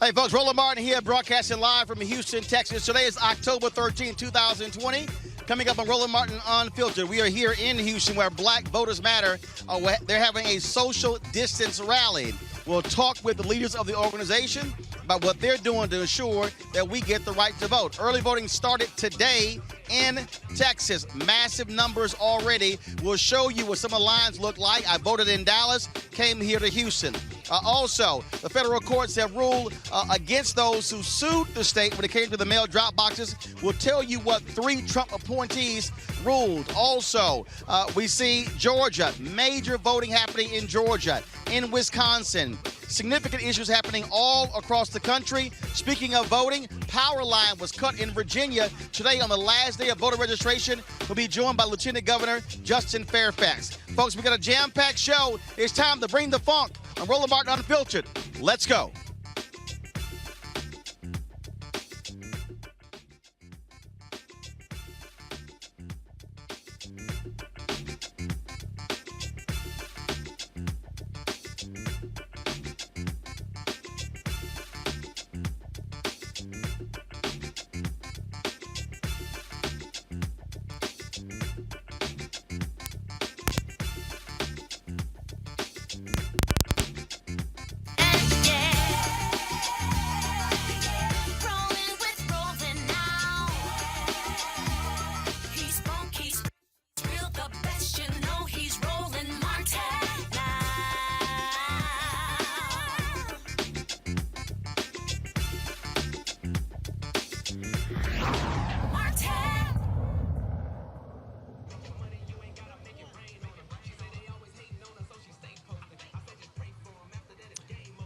Hey folks, Roland Martin here, broadcasting live from Houston, Texas. Today is October 13, 2020. Coming up on Roland Martin Unfiltered, we are here in Houston where Black Voters Matter. They're having a social distance rally. We'll talk with the leaders of the organization about what they're doing to ensure that we get the right to vote. Early voting started today in Texas. Massive numbers already. We'll show you what some of the lines look like. I voted in Dallas, came here to Houston. Also, the federal courts have ruled against those who sued the state when it came to the mail drop boxes. We'll tell you what 3 Trump appointees ruled. Also, we see Georgia, major voting happening in Georgia, in Wisconsin. Significant issues happening all across the country. Speaking of voting, power line was cut in Virginia today on the last day of voter registration. We'll be joined by Lieutenant Governor Justin Fairfax. Folks, we got a jam-packed show. It's time to bring the funk. I'm Roland Martin Unfiltered. Let's go.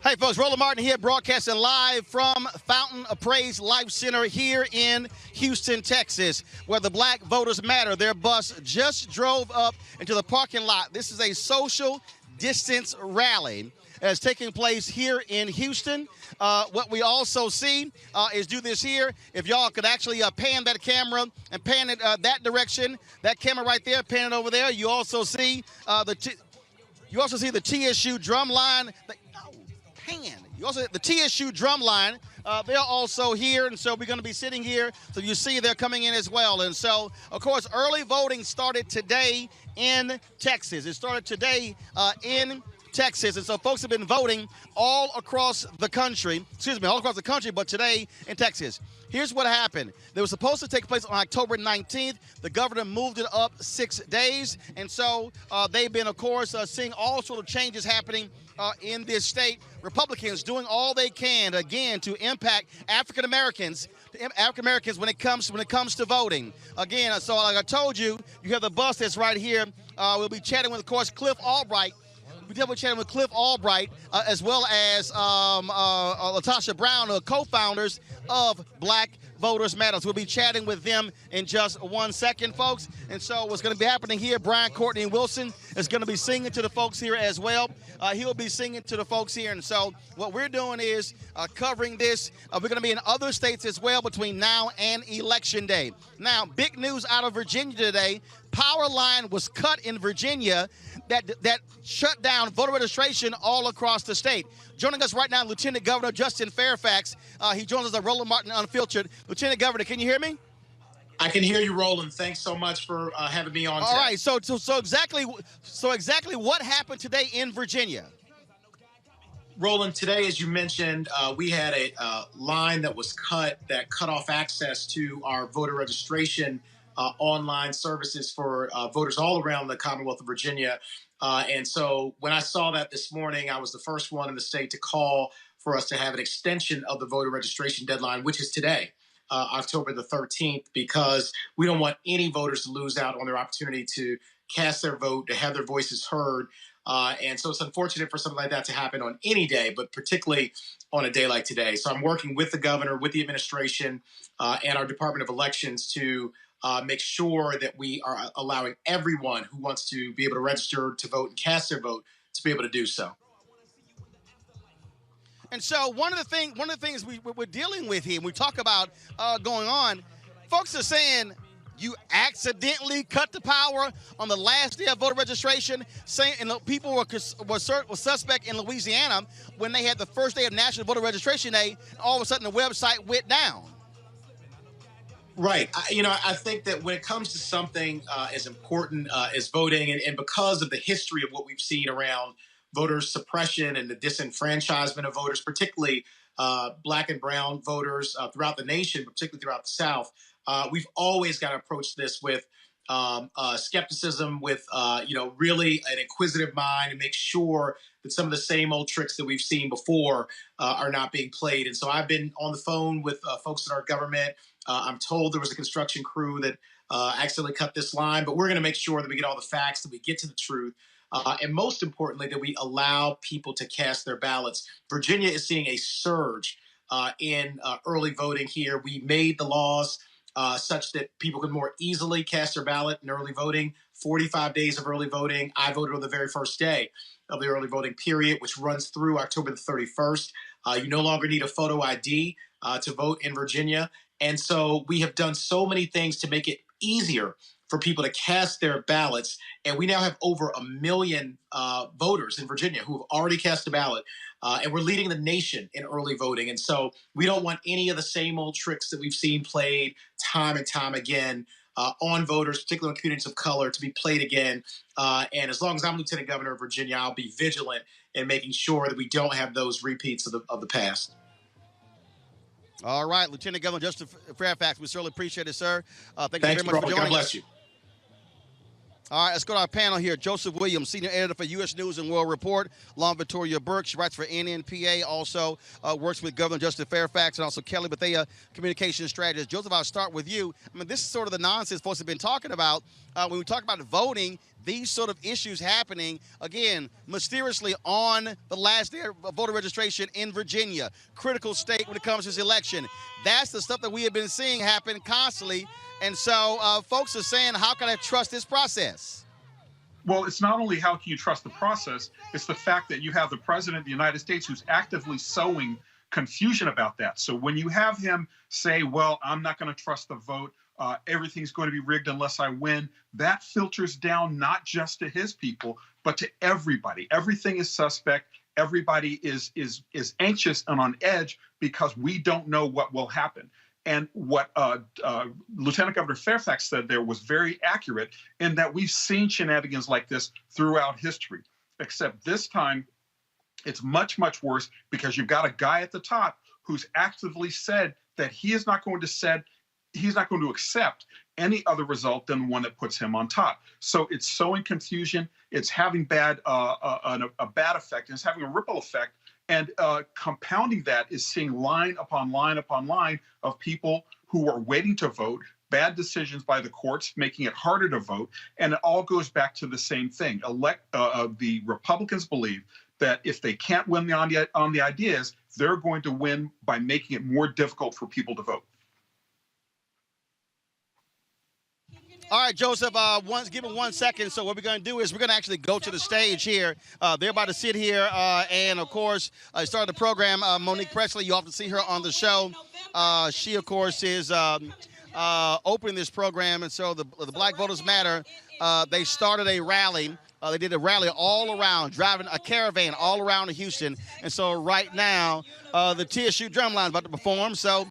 Hey folks, Roland Martin here, broadcasting live from Fountain of Praise Life Center here in Houston, Texas, where the Black Voters Matter, their bus just drove up into the parking lot. This is a social distance rally that's taking place here in Houston. What we also see is do this here. If y'all could actually pan that camera and pan it that direction, that camera right there, pan it over there. You also see the TSU drum line. You also the TSU drum line. They're also here, and so we're going to be sitting here. So you see they're coming in as well. And so, of course, early voting started today in Texas. It started today in Texas, and so folks have been voting all across the country. But today in Texas. Here's what happened. They were supposed to take place on October 19th. The governor moved it up 6 days, and so they've been, of course, seeing all sort of changes happening in this state. Republicans doing all they can, again, to impact African Americans when it comes to voting. Again, so like I told you, you have the bus that's right here. We'll be chatting with, of course, Cliff Albright. We're definitely chatting with Cliff Albright, as well as Latasha Brown, co-founders of Black Voters Matter. We'll be chatting with them in just 1 second, folks. And so what's going to be happening here, Brian Courtney Wilson is going to be singing to the folks here as well. He'll be singing to the folks here. And so what we're doing is covering this. We're going to be in other states as well between now and Election Day. Now, big news out of Virginia today. Power line was cut in Virginia that shut down voter registration all across the state. Joining us right now, Lieutenant Governor Justin Fairfax. He joins us at Roland Martin Unfiltered. Lieutenant Governor, can you hear me? I can hear you, Roland. Thanks so much for having me on. All right. So exactly what happened today in Virginia? Roland, today, as you mentioned, we had a line that was cut that cut off access to our voter registration online services for voters all around the Commonwealth of Virginia. And so when I saw that this morning, I was the first one in the state to call for us to have an extension of the voter registration deadline, which is today, October the 13th, because we don't want any voters to lose out on their opportunity to cast their vote, to have their voices heard. And so it's unfortunate for something like that to happen on any day, but particularly on a day like today. So I'm working with the governor, with the administration, and our Department of Elections to make sure that we are allowing everyone who wants to be able to register to vote and cast their vote to be able to do so. And so one of the things we're dealing with here, we talk about going on, folks are saying you accidentally cut the power on the last day of voter registration, saying, and the people were suspect in Louisiana when they had the first day of National Voter Registration Day, and all of a sudden the website went down. Right. I think that when it comes to something as important as voting, and because of the history of what we've seen around voter suppression and the disenfranchisement of voters, particularly black and brown voters throughout the nation, particularly throughout the South, we've always got to approach this with skepticism, with really an inquisitive mind, and make sure that some of the same old tricks that we've seen before are not being played. And so I've been on the phone with folks in our government. I'm told there was a construction crew that accidentally cut this line, but we're going to make sure that we get all the facts, that we get to the truth, and most importantly, that we allow people to cast their ballots. Virginia is seeing a surge in early voting here. We made the laws such that people could more easily cast their ballot in early voting. 45 days of early voting. I voted on the very first day of the early voting period, which runs through October the 31st. You no longer need a photo ID to vote in Virginia. And so we have done so many things to make it easier for people to cast their ballots. And we now have over 1 million voters in Virginia who have already cast a ballot. And we're leading the nation in early voting. And so we don't want any of the same old tricks that we've seen played time and time again on voters, particularly on communities of color, to be played again. And as long as I'm Lieutenant Governor of Virginia, I'll be vigilant in making sure that we don't have those repeats of the past. All right, Lieutenant Governor Justin Fairfax, we certainly appreciate it, sir. Thanks you very much for joining God bless us. you. All right, let's go to our panel here. Joseph Williams, senior editor for U.S. News and World Report. Along Victoria Burke, she writes for NNPA, also works with Governor Justin Fairfax, and also Kelly Bethea, communications strategist. Joseph, I'll start with you. I mean, this is sort of the nonsense folks have been talking about. When we talk about voting, these sort of issues happening, again, mysteriously on the last day of voter registration in Virginia, critical state when it comes to this election. That's the stuff that we have been seeing happen constantly. And so folks are saying, how can I trust this process? Well, it's not only how can you trust the process, it's the fact that you have the president of the United States who's actively sowing confusion about that. So when you have him say, well, I'm not going to trust the vote, everything's going to be rigged unless I win, that filters down not just to his people, but to everybody. Everything is suspect. Everybody is anxious and on edge because we don't know what will happen. And what Lieutenant Governor Fairfax said there was very accurate in that we've seen shenanigans like this throughout history, except this time it's much, much worse because you've got a guy at the top who's actively said that he is not going to accept any other result than one that puts him on top. So it's sowing confusion. It's having a bad effect. And it's having a ripple effect. And compounding that is seeing line upon line upon line of people who are waiting to vote, bad decisions by the courts, making it harder to vote. And it all goes back to the same thing. The Republicans believe that if they can't win on the ideas, they're going to win by making it more difficult for people to vote. All right, Joseph, give it 1 second. So what we're going to do is we're going to actually go to the stage here. They're about to sit here. And, of course, started the program. Monique Presley, you often see her on the show. She, of course, is opening this program. And so the Black Voters Matter, they started a rally. They did a rally all around, driving a caravan all around Houston. And so right now, the TSU Drumline is about to perform. So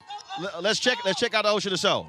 let's check out the Ocean of Soul.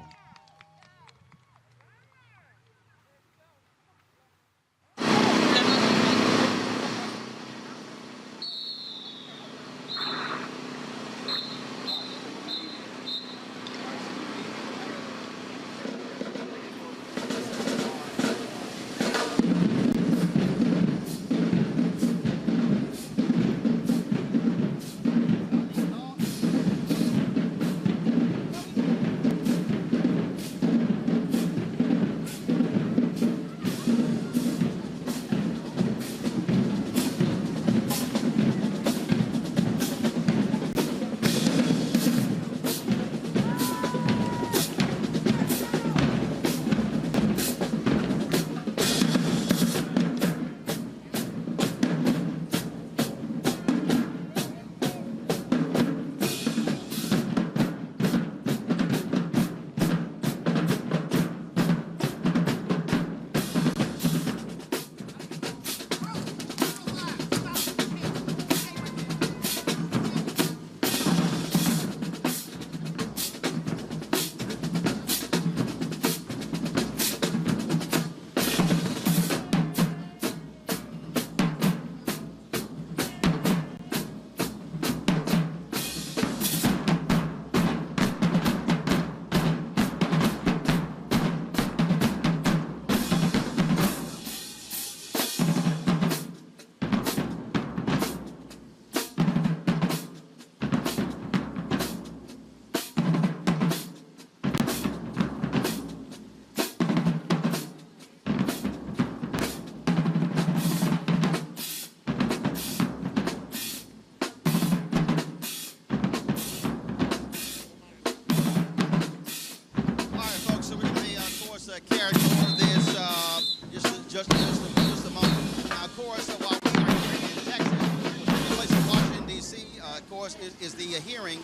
is the hearing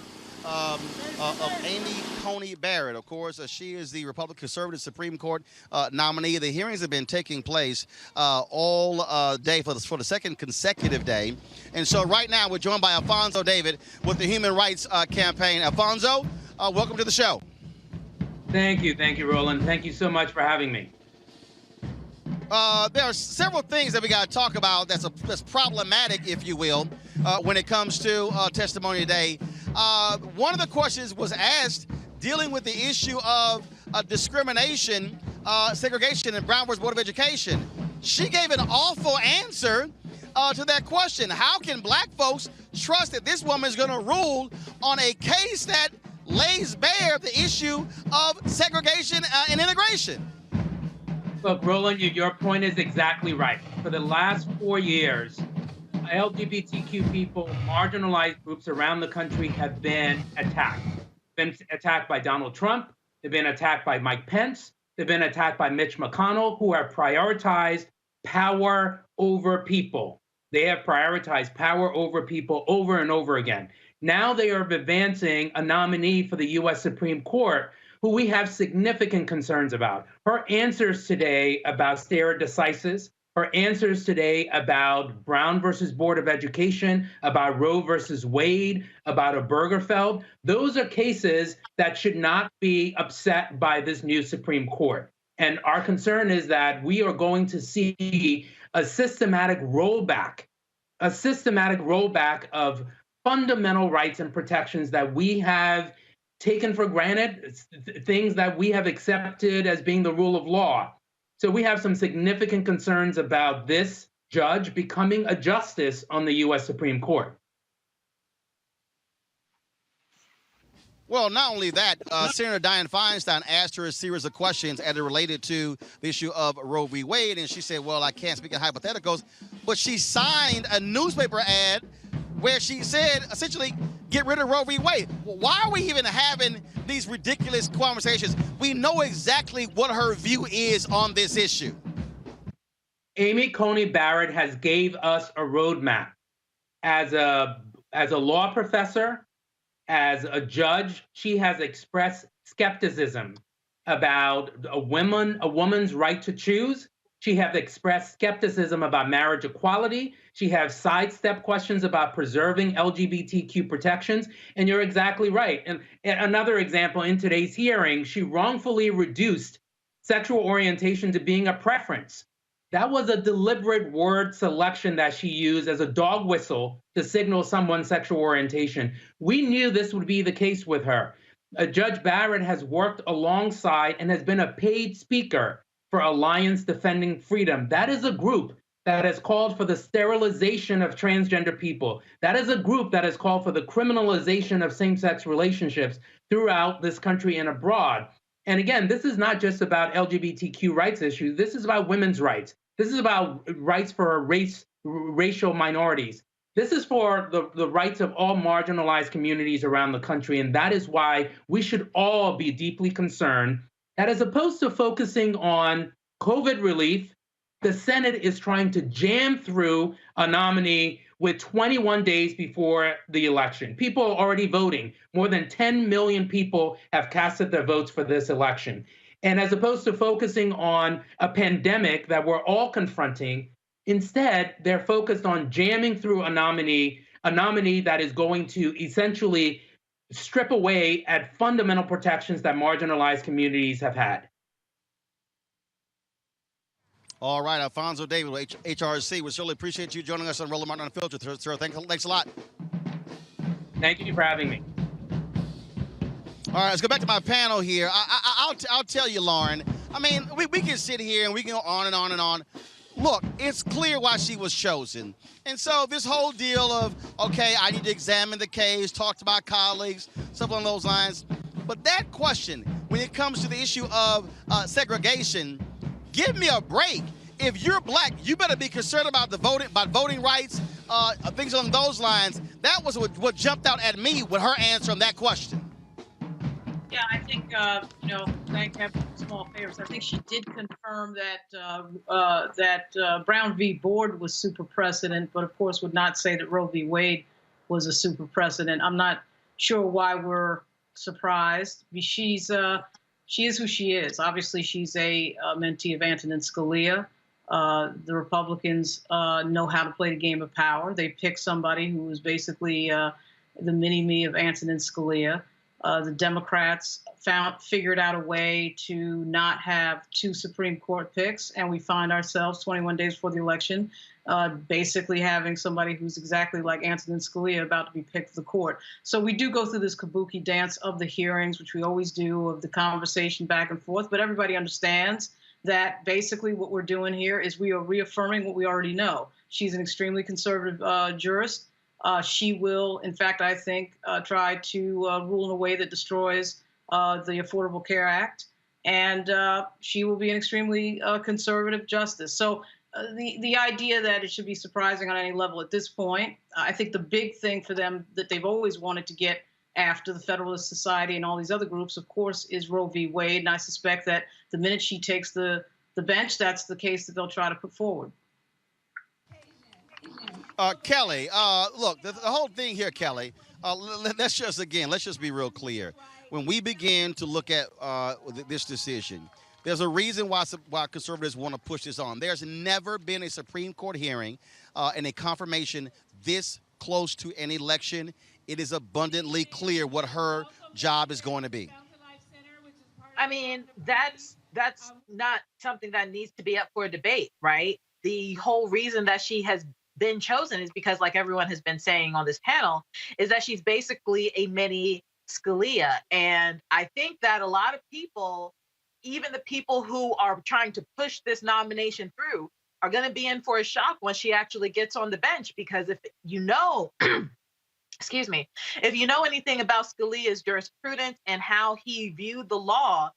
of Amy Coney Barrett. Of course, she is the Republican conservative Supreme Court nominee. The hearings have been taking place all day for the second consecutive day. And so right now we're joined by Alfonso David with the Human Rights Campaign. Alfonso, welcome to the show. Thank you, Roland. Thank you so much for having me. There are several things that we got to talk about that's problematic, if you will, when it comes to testimony today. One of the questions was asked dealing with the issue of discrimination, segregation in Brown v. Board of Education. She gave an awful answer to that question. How can black folks trust that this woman is going to rule on a case that lays bare the issue of segregation and integration? Look, Roland, your point is exactly right. For the last 4 years, LGBTQ people, marginalized groups around the country have been attacked. Been attacked by Donald Trump. They've been attacked by Mike Pence. They've been attacked by Mitch McConnell, who have prioritized power over people. They have prioritized power over people over and over again. Now they are advancing a nominee for the U.S. Supreme Court who we have significant concerns about. Her answers today about stare decisis, her answers today about Brown versus Board of Education, about Roe versus Wade, about Obergefell, those are cases that should not be upset by this new Supreme Court. And our concern is that we are going to see a systematic rollback of fundamental rights and protections that we have taken for granted, things that we have accepted as being the rule of law. So we have some significant concerns about this judge becoming a justice on the U.S. Supreme Court. Well, not only that, Senator Dianne Feinstein asked her a series of questions as it related to the issue of Roe v. Wade, and she said, well, I can't speak in hypotheticals, but she signed a newspaper ad where she said, essentially, get rid of Roe v. Wade. Why are we even having these ridiculous conversations? We know exactly what her view is on this issue. Amy Coney Barrett has gave us a roadmap. As a law professor, as a judge, she has expressed skepticism about a woman's right to choose. She has expressed skepticism about marriage equality. She has sidestep questions about preserving LGBTQ protections. And you're exactly right. And another example, in today's hearing, she wrongfully reduced sexual orientation to being a preference. That was a deliberate word selection that she used as a dog whistle to signal someone's sexual orientation. We knew this would be the case with her. Judge Barrett has worked alongside and has been a paid speaker for Alliance Defending Freedom. That is a group that has called for the sterilization of transgender people. That is a group that has called for the criminalization of same-sex relationships throughout this country and abroad. And again, this is not just about LGBTQ rights issues. This is about women's rights. This is about rights for racial minorities. This is for the rights of all marginalized communities around the country. And that is why we should all be deeply concerned that as opposed to focusing on COVID relief, the Senate is trying to jam through a nominee with 21 days before the election. People are already voting. More than 10 million people have casted their votes for this election. And as opposed to focusing on a pandemic that we're all confronting, instead, they're focused on jamming through a nominee that is going to essentially strip away at fundamental protections that marginalized communities have had. All right, Alfonso David with HRC. We certainly appreciate you joining us on Roland Martin Unfiltered, sir. Thanks a lot. Thank you for having me. All right, let's go back to my panel here. I'll tell you, Lauren. I mean, we can sit here and we can go on and on and on. Look, it's clear why she was chosen. And so this whole deal of, okay, I need to examine the case, talk to my colleagues, stuff along those lines. But that question, when it comes to the issue of segregation, give me a break. If you're black, you better be concerned about voting rights, things along those lines. That was what jumped out at me with her answer on that question. Yeah, I think, thank heaven for small favors. I think she did confirm that Brown v. Board was super precedent, but of course would not say that Roe v. Wade was a super precedent. I'm not sure why we're surprised. She is who she is. Obviously, she's a mentee of Antonin Scalia. The Republicans know how to play the game of power. They pick somebody who is basically the mini-me of Antonin Scalia. The Democrats figured out a way to not have two Supreme Court picks, and we find ourselves 21 days before the election basically having somebody who's exactly like Antonin Scalia about to be picked for the court. So we do go through this kabuki dance of the hearings, which we always do, of the conversation back and forth, but everybody understands that basically what we're doing here is we are reaffirming what we already know. She's an extremely conservative jurist. She will, in fact, I think, try to rule in a way that destroys the Affordable Care Act, and she will be an extremely conservative justice. So the idea that it should be surprising on any level at this point, I think the big thing for them that they've always wanted to get after the Federalist Society and all these other groups, of course, is Roe v. Wade, and I suspect that the minute she takes the bench, that's the case that they'll try to put forward. Kelly, look, the whole thing here, Kelly, let's just be real clear. When we begin to look at this decision, there's a reason why conservatives want to push this on. There's never been a Supreme Court hearing and a confirmation this close to an election. It is abundantly clear what her job is going to be. I mean, that's not something that needs to be up for debate, right? The whole reason that she has been chosen is because, like everyone has been saying on this panel, is that she's basically a mini Scalia. And I think that a lot of people, even the people who are trying to push this nomination through, are going to be in for a shock when she actually gets on the bench. Because if you know, excuse me, if you know anything about Scalia's jurisprudence and how he viewed the law,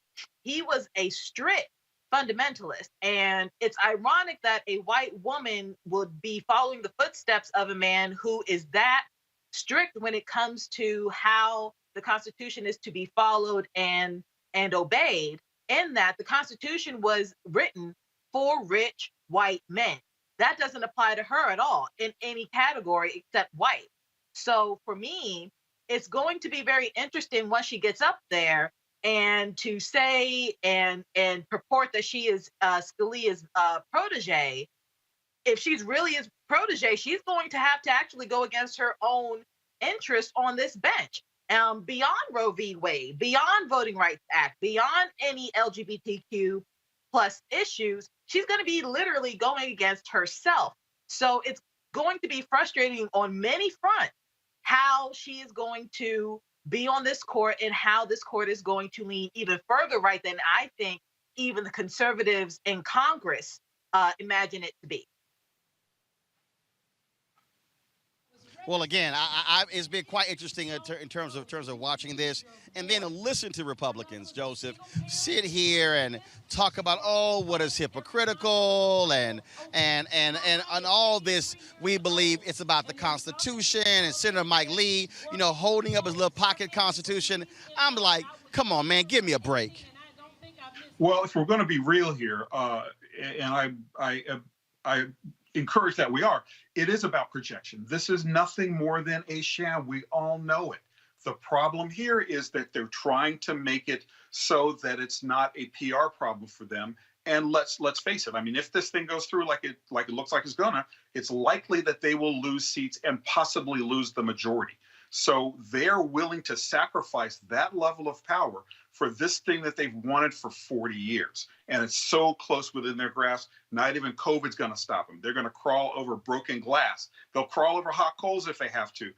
he was a strict fundamentalist. And it's ironic that a white woman would be following the footsteps of a man who is that strict when it comes to how the Constitution is to be followed and obeyed, in that the Constitution was written for rich white men. That doesn't apply to her at all in any category except white. So for me, it's going to be very interesting once she gets up there and to say and purport that she is Scalia's protege. If she's really his protege, she's going to have to actually go against her own interest on this bench. Beyond Roe v. Wade, beyond Voting Rights Act, beyond any LGBTQ plus issues, she's going to be literally going against herself. So it's going to be frustrating on many fronts how she is going to be on this court and how this court is going to lean even further right than I think even the conservatives in Congress imagine it to be. Well, again, it's been quite interesting in terms of watching this, and then listen to Republicans, Joseph, sit here and talk about, oh, what is hypocritical and all this. We believe it's about the Constitution, and Senator Mike Lee, holding up his little pocket Constitution. I'm like, come on, man, give me a break. Well, if we're going to be real here, and I encourage that we are, it is about projection. This is nothing more than a sham. We all know it. The problem here is that they're trying to make it so that it's not a PR problem for them. And let's face it. I mean, if this thing goes through like it looks like it's gonna, it's likely that they will lose seats and possibly lose the majority. So they're willing to sacrifice that level of power for this thing that they've wanted for 40 years. And it's so close within their grasp, not even COVID's going to stop them. They're going to crawl over broken glass. They'll crawl over hot coals if they have to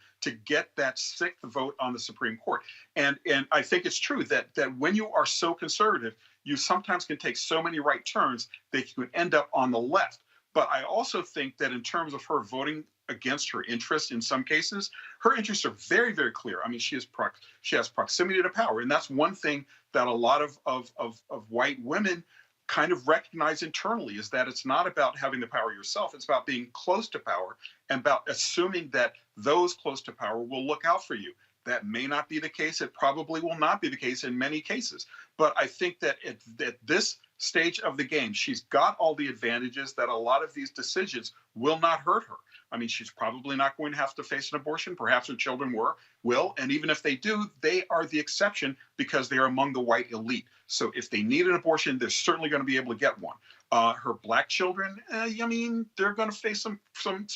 get that sixth vote on the Supreme Court. And I think it's true that when you are so conservative, you sometimes can take so many right turns that you can end up on the left. But I also think that in terms of her voting against her interests in some cases, her interests are very, very clear. I mean, she has proximity to power. And that's one thing that a lot of white women kind of recognize internally, is that it's not about having the power yourself. It's about being close to power and about assuming that those close to power will look out for you. That may not be the case. It probably will not be the case in many cases. But I think that at this stage of the game, she's got all the advantages that a lot of these decisions will not hurt her. I mean, she's probably not going to have to face an abortion. Perhaps her children will. And even if they do, they are the exception because they are among the white elite. So if they need an abortion, they're certainly going to be able to get one. Her black children, I mean, they're going to face some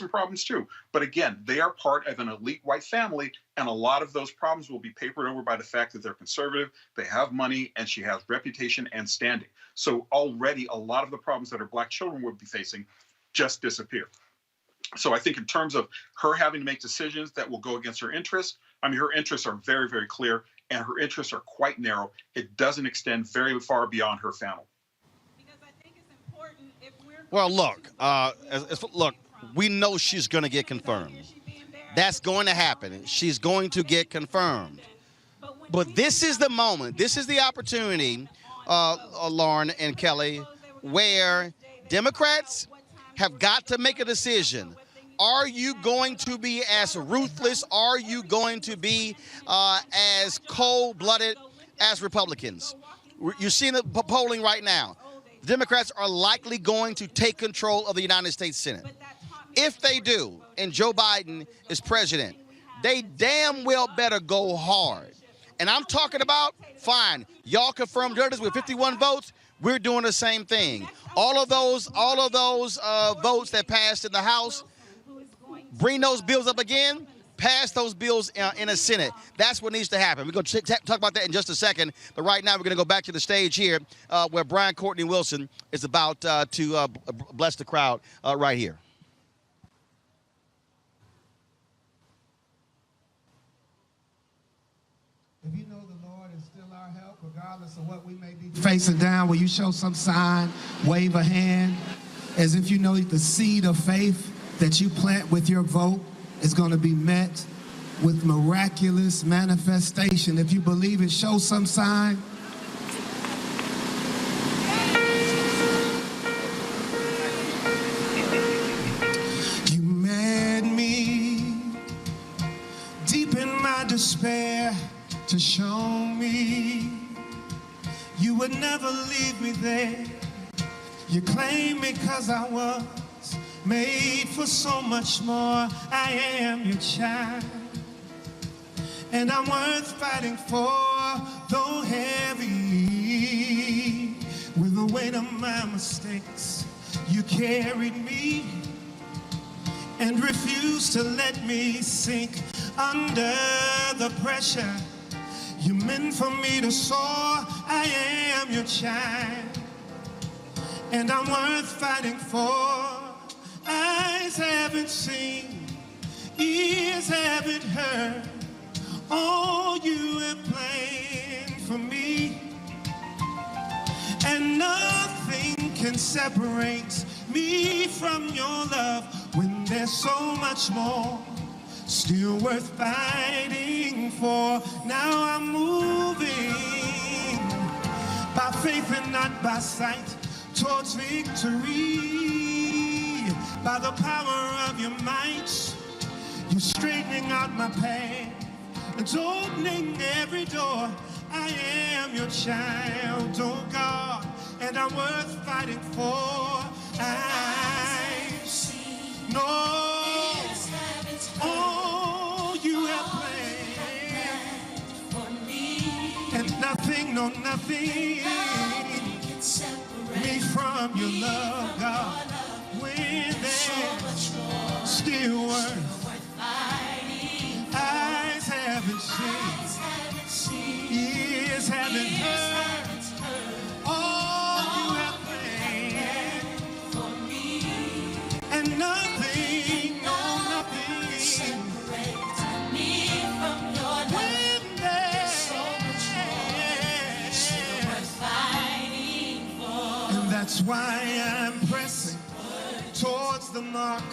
problems too. But again, they are part of an elite white family, and a lot of those problems will be papered over by the fact that they're conservative, they have money, and she has reputation and standing. So already a lot of the problems that her black children would be facing just disappear. So I think in terms of her having to make decisions that will go against her interests, I mean, her interests are very, very clear, and her interests are quite narrow. It doesn't extend very far beyond her family. Well, look, look, we know she's going to get confirmed. That's going to happen. She's going to get confirmed. But this is the moment, this is the opportunity, Lauren and Kelly, where Democrats have got to make a decision. Are you going to be as ruthless? Are you going to be as cold-blooded as Republicans? You're seeing the polling right now. Democrats are likely going to take control of the United States Senate. If they do, and Joe Biden is president, they damn well better go hard. And I'm talking about, fine, y'all confirmed judges with 51 votes. We're doing the same thing. All of those votes that passed in the House, bring those bills up again, pass those bills in the Senate. That's what needs to happen. We're going to talk about that in just a second. But right now, we're going to go back to the stage here where Brian Courtney Wilson is about to bless the crowd right here. If you know the Lord is still our help, regardless of what we may be facing down, will you show some sign, wave a hand, as if you know the seed of faith that you plant with your vote is going to be met with miraculous manifestation. If you believe it, show some sign. You met me deep in my despair to show me you would never leave me there. You claimed me 'cause I was made for so much more. I am your child, and I'm worth fighting for. Though heavy with the weight of my mistakes, you carried me and refused to let me sink under the pressure. You meant for me to soar. I am your child, and I'm worth fighting for. Eyes haven't seen, ears haven't heard all you have planned for me. And nothing can separate me from your love when there's so much more still worth fighting for. Now I'm moving by faith and not by sight towards victory. By the power of your might, you're straightening out my path and opening every door. I am your child, oh God, and I'm worth fighting for. I know all you have planned for me, and nothing, no nothing can separate me from your love, God. When there's still worth fighting for. Eyes haven't seen, ears haven't heard all you have planned for me, and nothing, no nothing separates me from your love. When there's so much more worth fighting for, and that's why I'm pressing towards the mark,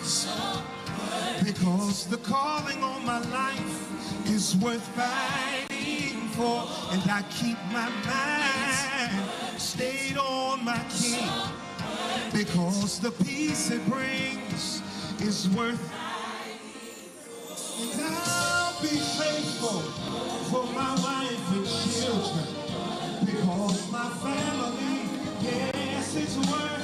because the calling on my life is worth fighting for, and I keep my mind stayed on my King, because the peace it brings is worth fighting for. And I'll be faithful for my wife and children, because my family, yes, it's worth.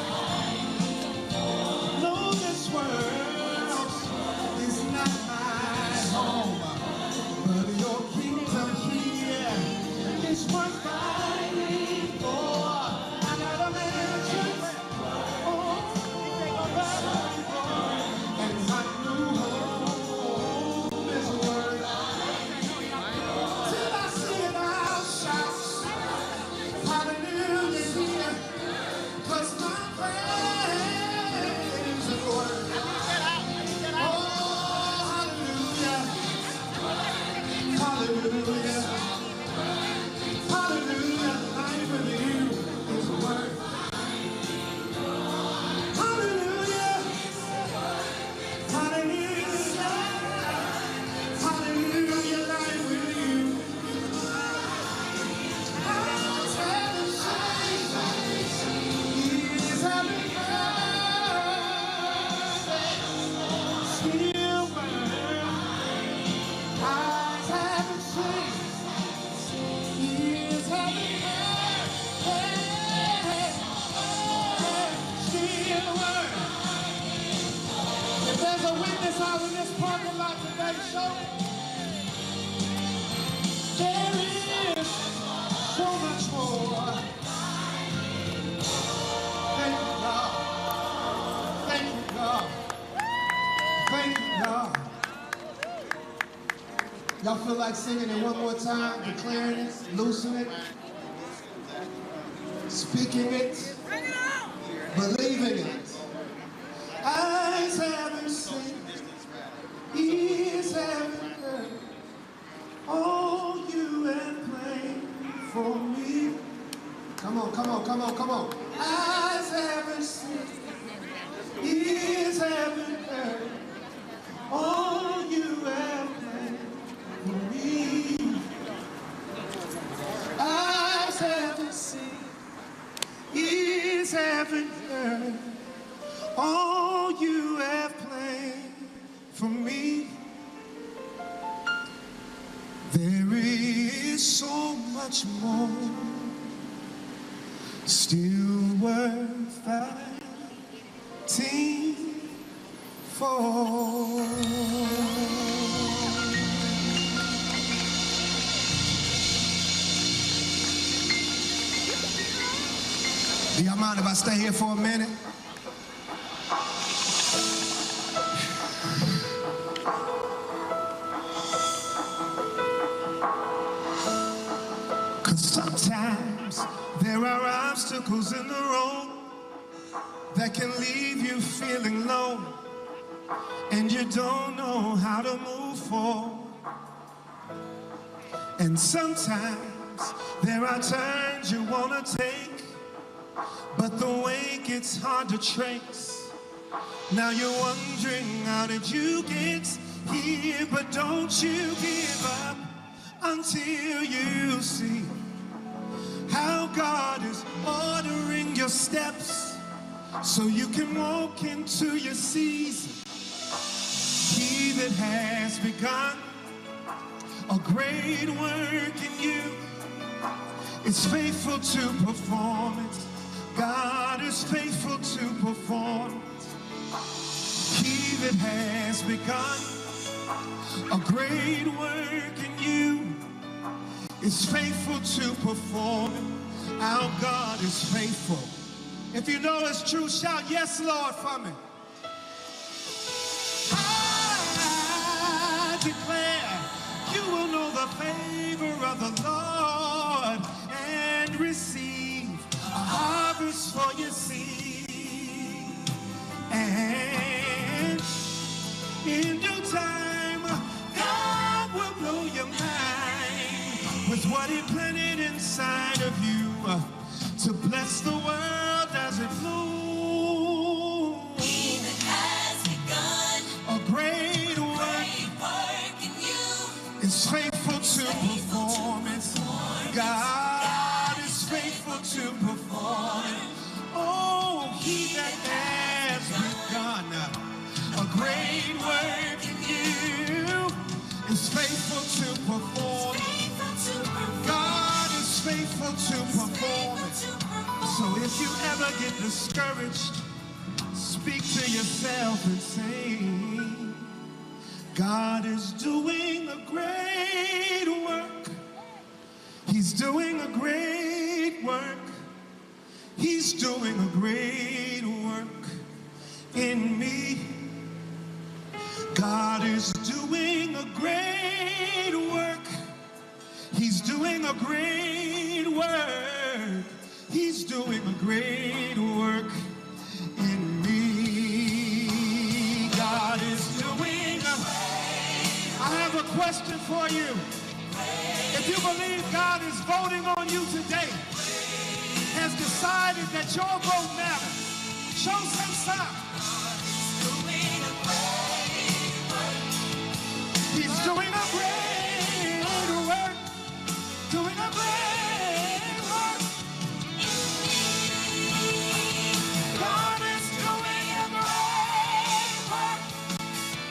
Know this world there's a witness out in this parking lot today, show there is so much more. Thank you, God. Thank you, God. Thank you, God. Y'all feel like singing it one more time, declaring it, loosing it, speaking it, believing it. Eyes haven't seen, ears haven't heard, all you have planned for me. Come on, come on, come on, come on. Eyes haven't seen, ears haven't heard, all you have planned for me. Eyes haven't seen, ears haven't heard, all you have planned for me. There is so much more still worth fighting for. Do y'all mind if I stay here for a minute? Sometimes there are obstacles in the road that can leave you feeling low, and you don't know how to move forward. And sometimes there are turns you want to take, but the way gets hard to trace. Now you're wondering, how did you get here? But don't you give up until you see how God is ordering your steps so you can walk into your season. He that has begun a great work in you is faithful to perform it. God is faithful to perform it. He that has begun a great work in you is faithful to perform it. Our God is faithful. If you know it's true, shout, yes, Lord, for me. I declare you will know the favor of the Lord and receive a harvest for your seed. And in due time, God will blow your mind with what he planted inside of you to bless the world as it blooms. He that has begun a great work in you is faithful to perform it. God is faithful to perform it. Oh, he that has begun a great work in you is faithful to perform it. God is faithful to perform it. So if you ever get discouraged, speak to yourself and say, God is doing a great work. He's doing a great work. He's doing a great work in me. God is doing a great work. He's doing a great work. He's doing a great work in me. God is doing a... I have a question for you. If you believe God is voting on you today, has decided that your vote matters, show some sign. He's doing a great work. Doing a great work. God is doing a great work.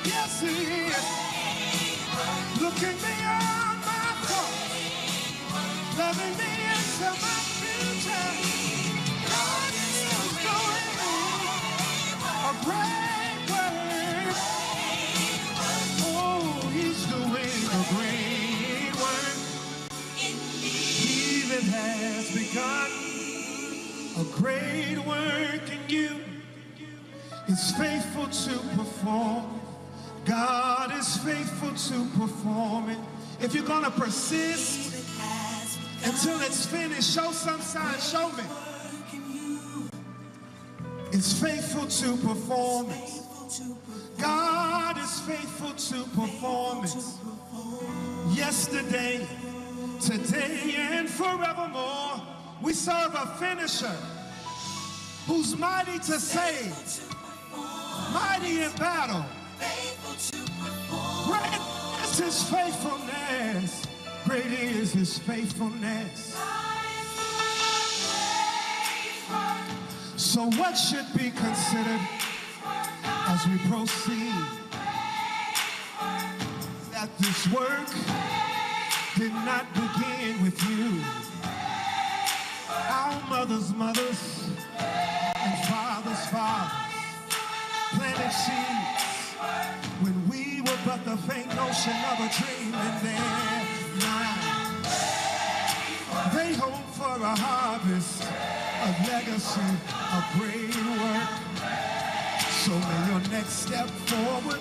Yes, he is. Looking beyond my faults, loving me into my future. God is doing a great work. is faithful to perform. God is faithful to perform it. If you're gonna persist until it's finished, show some sign, show me. It's faithful to perform it. God is faithful to perform it. Yesterday, today, and forevermore, we serve a finisher who's mighty to save, mighty in battle. Great is his faithfulness. Great is his faithfulness. So what should be considered as we proceed? That this work did not begin with you. Our mothers' mothers and fathers' fathers planted seeds when we were but the faint notion of a dream in their mind. They hope for a harvest, a legacy, a great work. So may your next step forward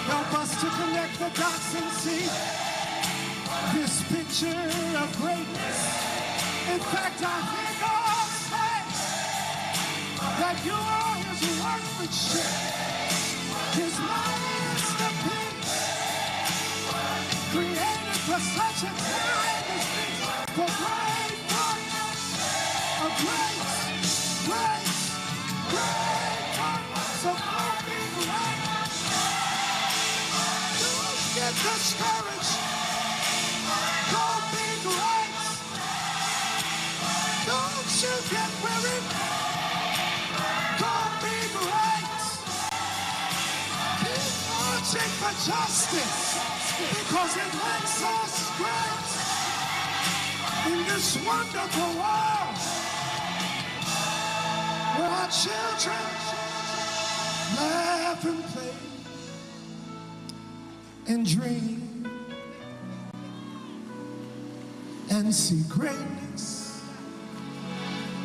help us to connect the dots and see this picture of greatness. In fact, I hear God say that you are his workmanship, his masterpiece, created for such a time as this, for great works, a great work. So don't be great. Don't get discouraged. Don't be great. Don't you get weary. Don't be great. Keep marching for justice, because it makes us great in this wonderful world where our children laugh and play and dream and see greatness.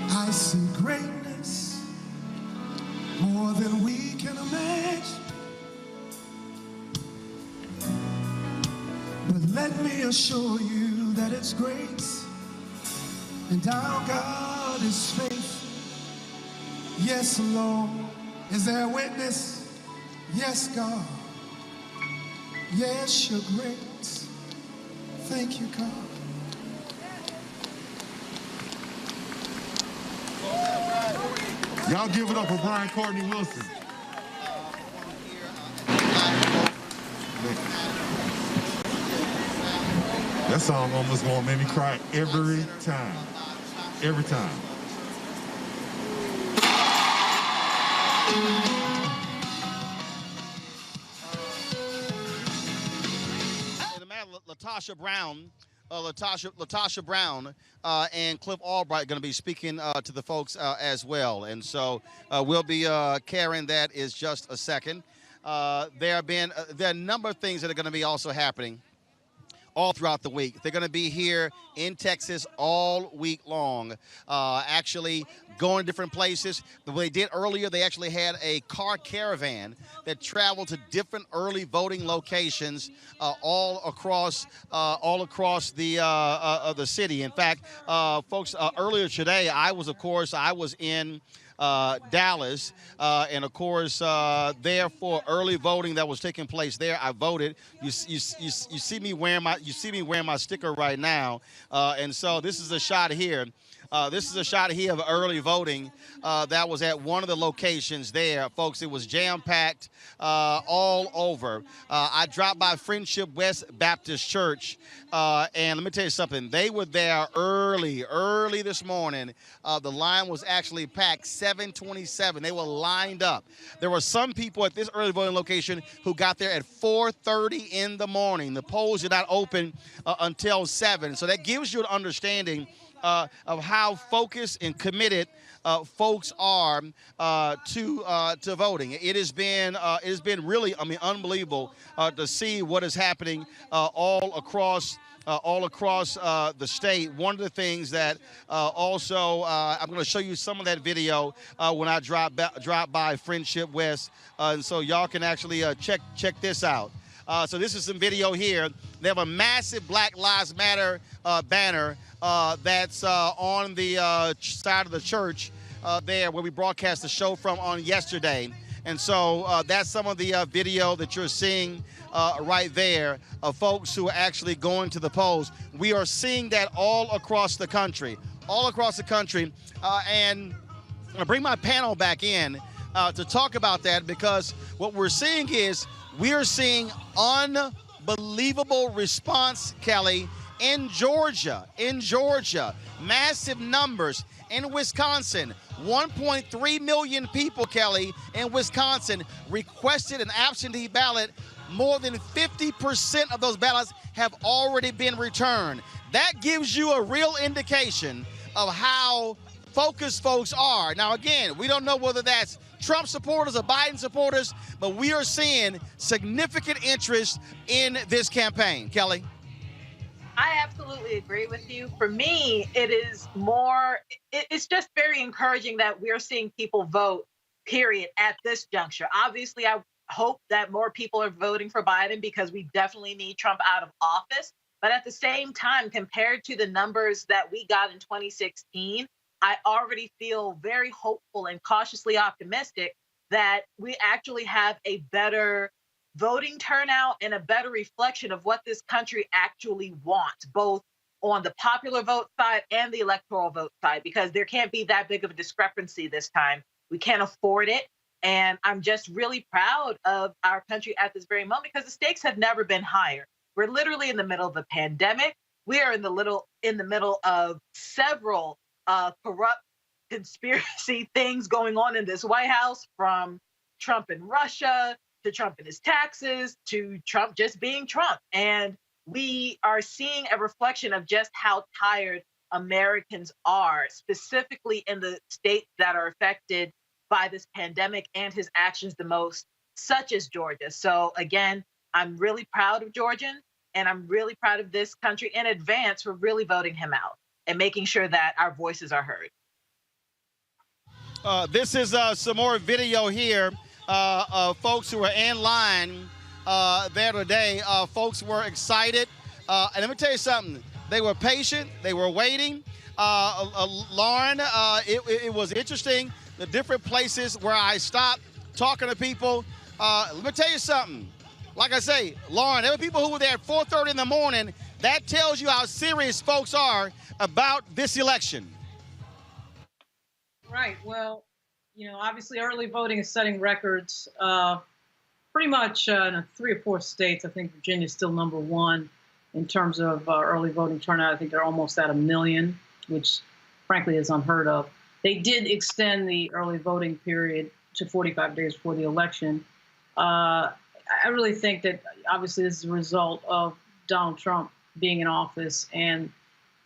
I see greatness more than we can imagine. But let me assure you that it's great, and our God is faithful. Yes, Lord. Is there a witness? Yes, God. Yes, you're great. Thank you, God. Y'all give it up for Brian Courtney Wilson. That song almost gonna make me cry every time. Every time. The matter Latasha Brown and Cliff Albright going to be speaking to the folks as well, and so we'll be carrying that in just a second. There are a number of things that are going to be also happening all throughout the week. They're going to be here in Texas all week long, actually going to different places. The way they did earlier, they actually had a car caravan that traveled to different early voting locations all across the city. In fact, folks, earlier today, I was in Dallas, and of course, there for early voting that was taking place there. I voted. You see me wearing my sticker right now, and so this is a shot here. This is a shot here of early voting that was at one of the locations there, folks. It was jam-packed all over. I dropped by Friendship West Baptist Church, and let me tell you something. They were there early this morning. The line was actually packed, 7:27. They were lined up. There were some people at this early voting location who got there at 4:30 in the morning. The polls did not open until 7. So that gives you an understanding of how focused and committed folks are to voting. It has been really, I mean, unbelievable to see what is happening all across the state. One of the things that also I'm going to show you some of that video when I drop by Friendship West, and so y'all can actually check this out. So this is some video here. They have a massive Black Lives Matter banner that's on the side of the church there where we broadcast the show from on yesterday. And so that's some of the video that you're seeing right there of folks who are actually going to the polls. We are seeing that all across the country, and I'm gonna bring my panel back in to talk about that, because what we're seeing is we're seeing unbelievable response, Kelly, in Georgia, massive numbers. In Wisconsin, 1.3 million people, Kelly, in Wisconsin requested an absentee ballot. More than 50% of those ballots have already been returned. That gives you a real indication of how focused folks are. Now, again, we don't know whether that's Trump supporters or Biden supporters, but we are seeing significant interest in this campaign. Kelly? I absolutely agree with you. For me, it's just very encouraging that we're seeing people vote, period, at this juncture. Obviously, I hope that more people are voting for Biden because we definitely need Trump out of office. But at the same time, compared to the numbers that we got in 2016, I already feel very hopeful and cautiously optimistic that we actually have a better voting turnout and a better reflection of what this country actually wants, both on the popular vote side and the electoral vote side, because there can't be that big of a discrepancy this time. We can't afford it. And I'm just really proud of our country at this very moment because the stakes have never been higher. We're literally in the middle of a pandemic. We are in the middle of several corrupt conspiracy things going on in this White House, from Trump and Russia to Trump and his taxes to Trump just being Trump. And we are seeing a reflection of just how tired Americans are, specifically in the states that are affected by this pandemic and his actions the most, such as Georgia. So again, I'm really proud of Georgians, and I'm really proud of this country in advance for really voting him out and making sure that our voices are heard. This is some more video here of folks who are in line there today. Folks were excited. And let me tell you something. They were patient. They were waiting. Lauren, it was interesting, the different places where I stopped talking to people. Let me tell you something. Like I say, Lauren, there were people who were there at 4:30 in the morning. That tells you how serious folks are about this election. Right. Well, obviously early voting is setting records pretty much in 3 or 4 states. I think Virginia is still number 1 in terms of early voting turnout. I think they're almost at 1 million, which frankly is unheard of. They did extend the early voting period to 45 days before the election. I really think that obviously this is a result of Donald Trump being in office and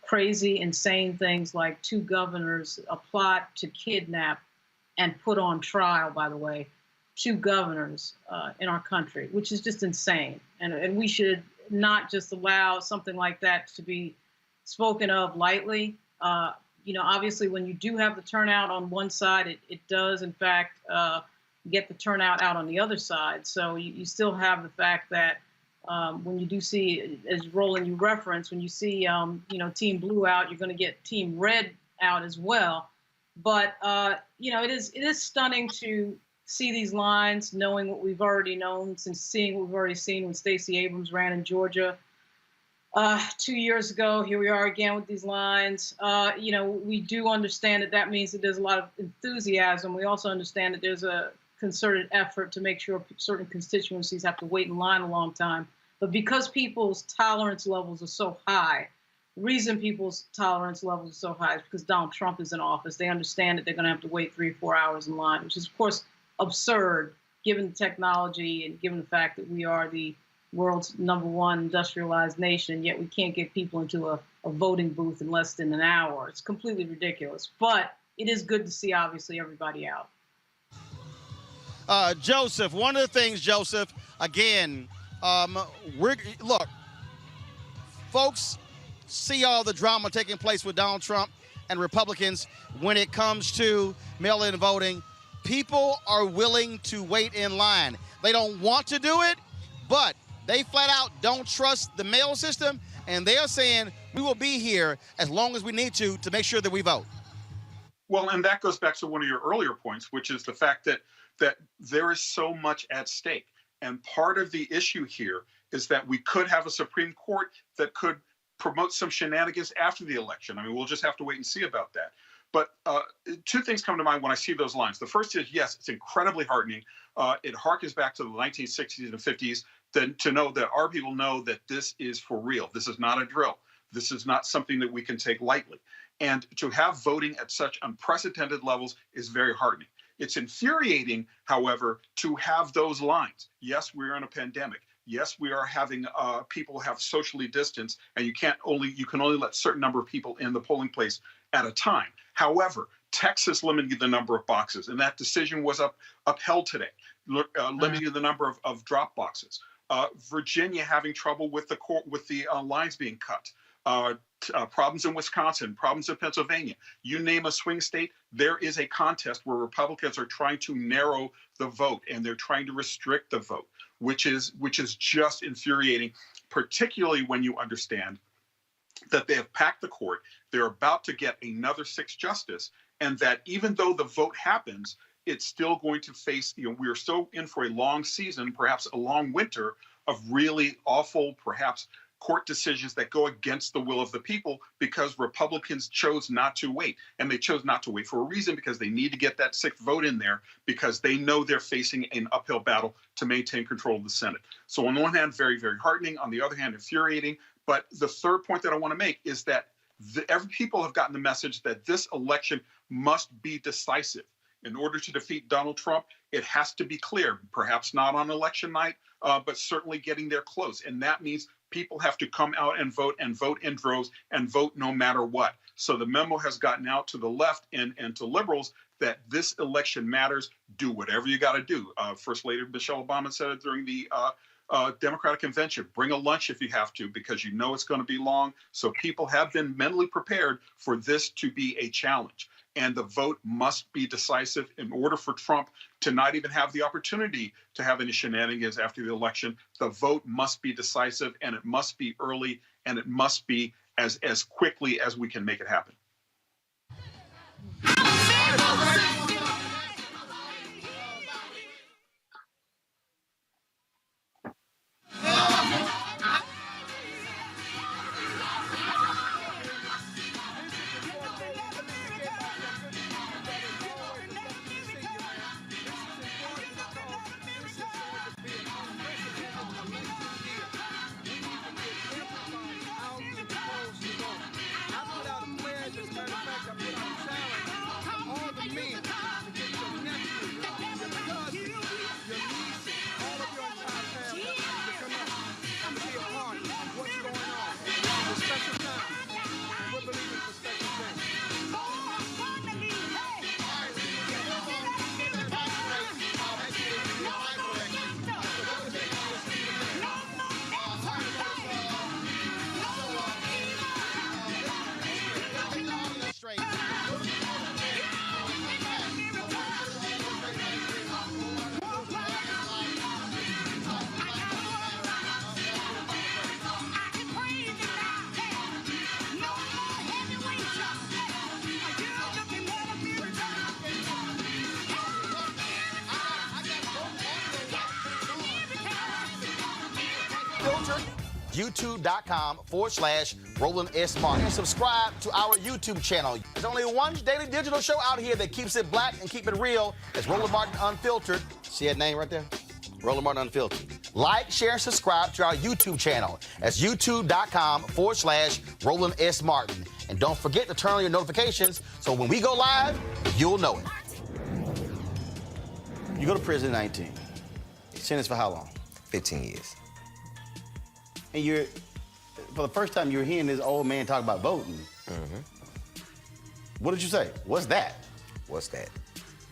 crazy, insane things like 2 governors, a plot to kidnap and put on trial, by the way, 2 governors in our country, which is just insane. And we should not just allow something like that to be spoken of lightly. Obviously, when you do have the turnout on one side, it does, in fact, get the turnout out on the other side. So you still have the fact that when you do see, as Roland, you referenced, when you see, Team Blue out, you're going to get Team Red out as well. But, it is stunning to see these lines, knowing what we've already known, since seeing what we've already seen when Stacey Abrams ran in Georgia 2 years ago. Here we are again with these lines. We do understand that means that there's a lot of enthusiasm. We also understand that there's a concerted effort to make sure certain constituencies have to wait in line a long time. But because people's tolerance levels are so high, the reason people's tolerance levels are so high is because Donald Trump is in office. They understand that they're going to have to wait 3 or 4 hours in line, which is, of course, absurd given the technology and given the fact that we are the world's #1 industrialized nation, and yet we can't get people into a voting booth in less than an hour. It's completely ridiculous. But it is good to see, obviously, everybody out. Joseph, one of the things, Joseph, again, look, folks see all the drama taking place with Donald Trump and Republicans when it comes to mail-in voting. People are willing to wait in line. They don't want to do it, but they flat out don't trust the mail system, and they're saying we will be here as long as we need to make sure that we vote. Well, and that goes back to one of your earlier points, which is the fact that there is so much at stake. And part of the issue here is that we could have a Supreme Court that could promote some shenanigans after the election. I mean, we'll just have to wait and see about that. But two things come to mind when I see those lines. The first is, yes, it's incredibly heartening. It harkens back to the 1960s and 50s to know that our people know that this is for real. This is not a drill. This is not something that we can take lightly. And to have voting at such unprecedented levels is very heartening. It's infuriating, however, to have those lines. Yes, we're in a pandemic. Yes, we are having people have socially distanced, and you can only let a certain number of people in the polling place at a time. However, Texas limited the number of boxes, and that decision was upheld today, limiting the number of drop boxes. Virginia having trouble with the lines being cut. Problems in Wisconsin, problems in Pennsylvania. You name a swing state, there is a contest where Republicans are trying to narrow the vote and they're trying to restrict the vote, which is just infuriating, particularly when you understand that they have packed the court, they're about to get another 6th justice, and that even though the vote happens, it's still going to face, we're still in for a long season, perhaps a long winter of really awful, perhaps court decisions that go against the will of the people because Republicans chose not to wait. And they chose not to wait for a reason, because they need to get that 6th vote in there because they know they're facing an uphill battle to maintain control of the Senate. So on the one hand, very, very heartening. On the other hand, infuriating. But the third point that I want to make is that every people have gotten the message that this election must be decisive. In order to defeat Donald Trump, it has to be clear, perhaps not on election night, but certainly getting there close. And that means people have to come out and vote in droves and vote no matter what. So the memo has gotten out to the left and to liberals that this election matters. Do whatever you got to do. First Lady Michelle Obama said it during the Democratic convention. Bring a lunch if you have to, because you know it's going to be long. So people have been mentally prepared for this to be a challenge. And the vote must be decisive in order for Trump to not even have the opportunity to have any shenanigans after the election. The vote must be decisive, and it must be early, and it must be as quickly as we can make it happen. YouTube.com/Roland S. Martin. And subscribe to our YouTube channel. There's only one daily digital show out here that keeps it black and keep it real. It's Roland Martin Unfiltered. See that name right there? Roland Martin Unfiltered. Like, share, and subscribe to our YouTube channel. That's youtube.com/Roland S. Martin. And don't forget to turn on your notifications so when we go live, you'll know it. You go to prison at 19. Sentenced for how long? 15 years. And you're, for the first time, you're hearing this old man talk about voting. What did you say? What's that? What's that?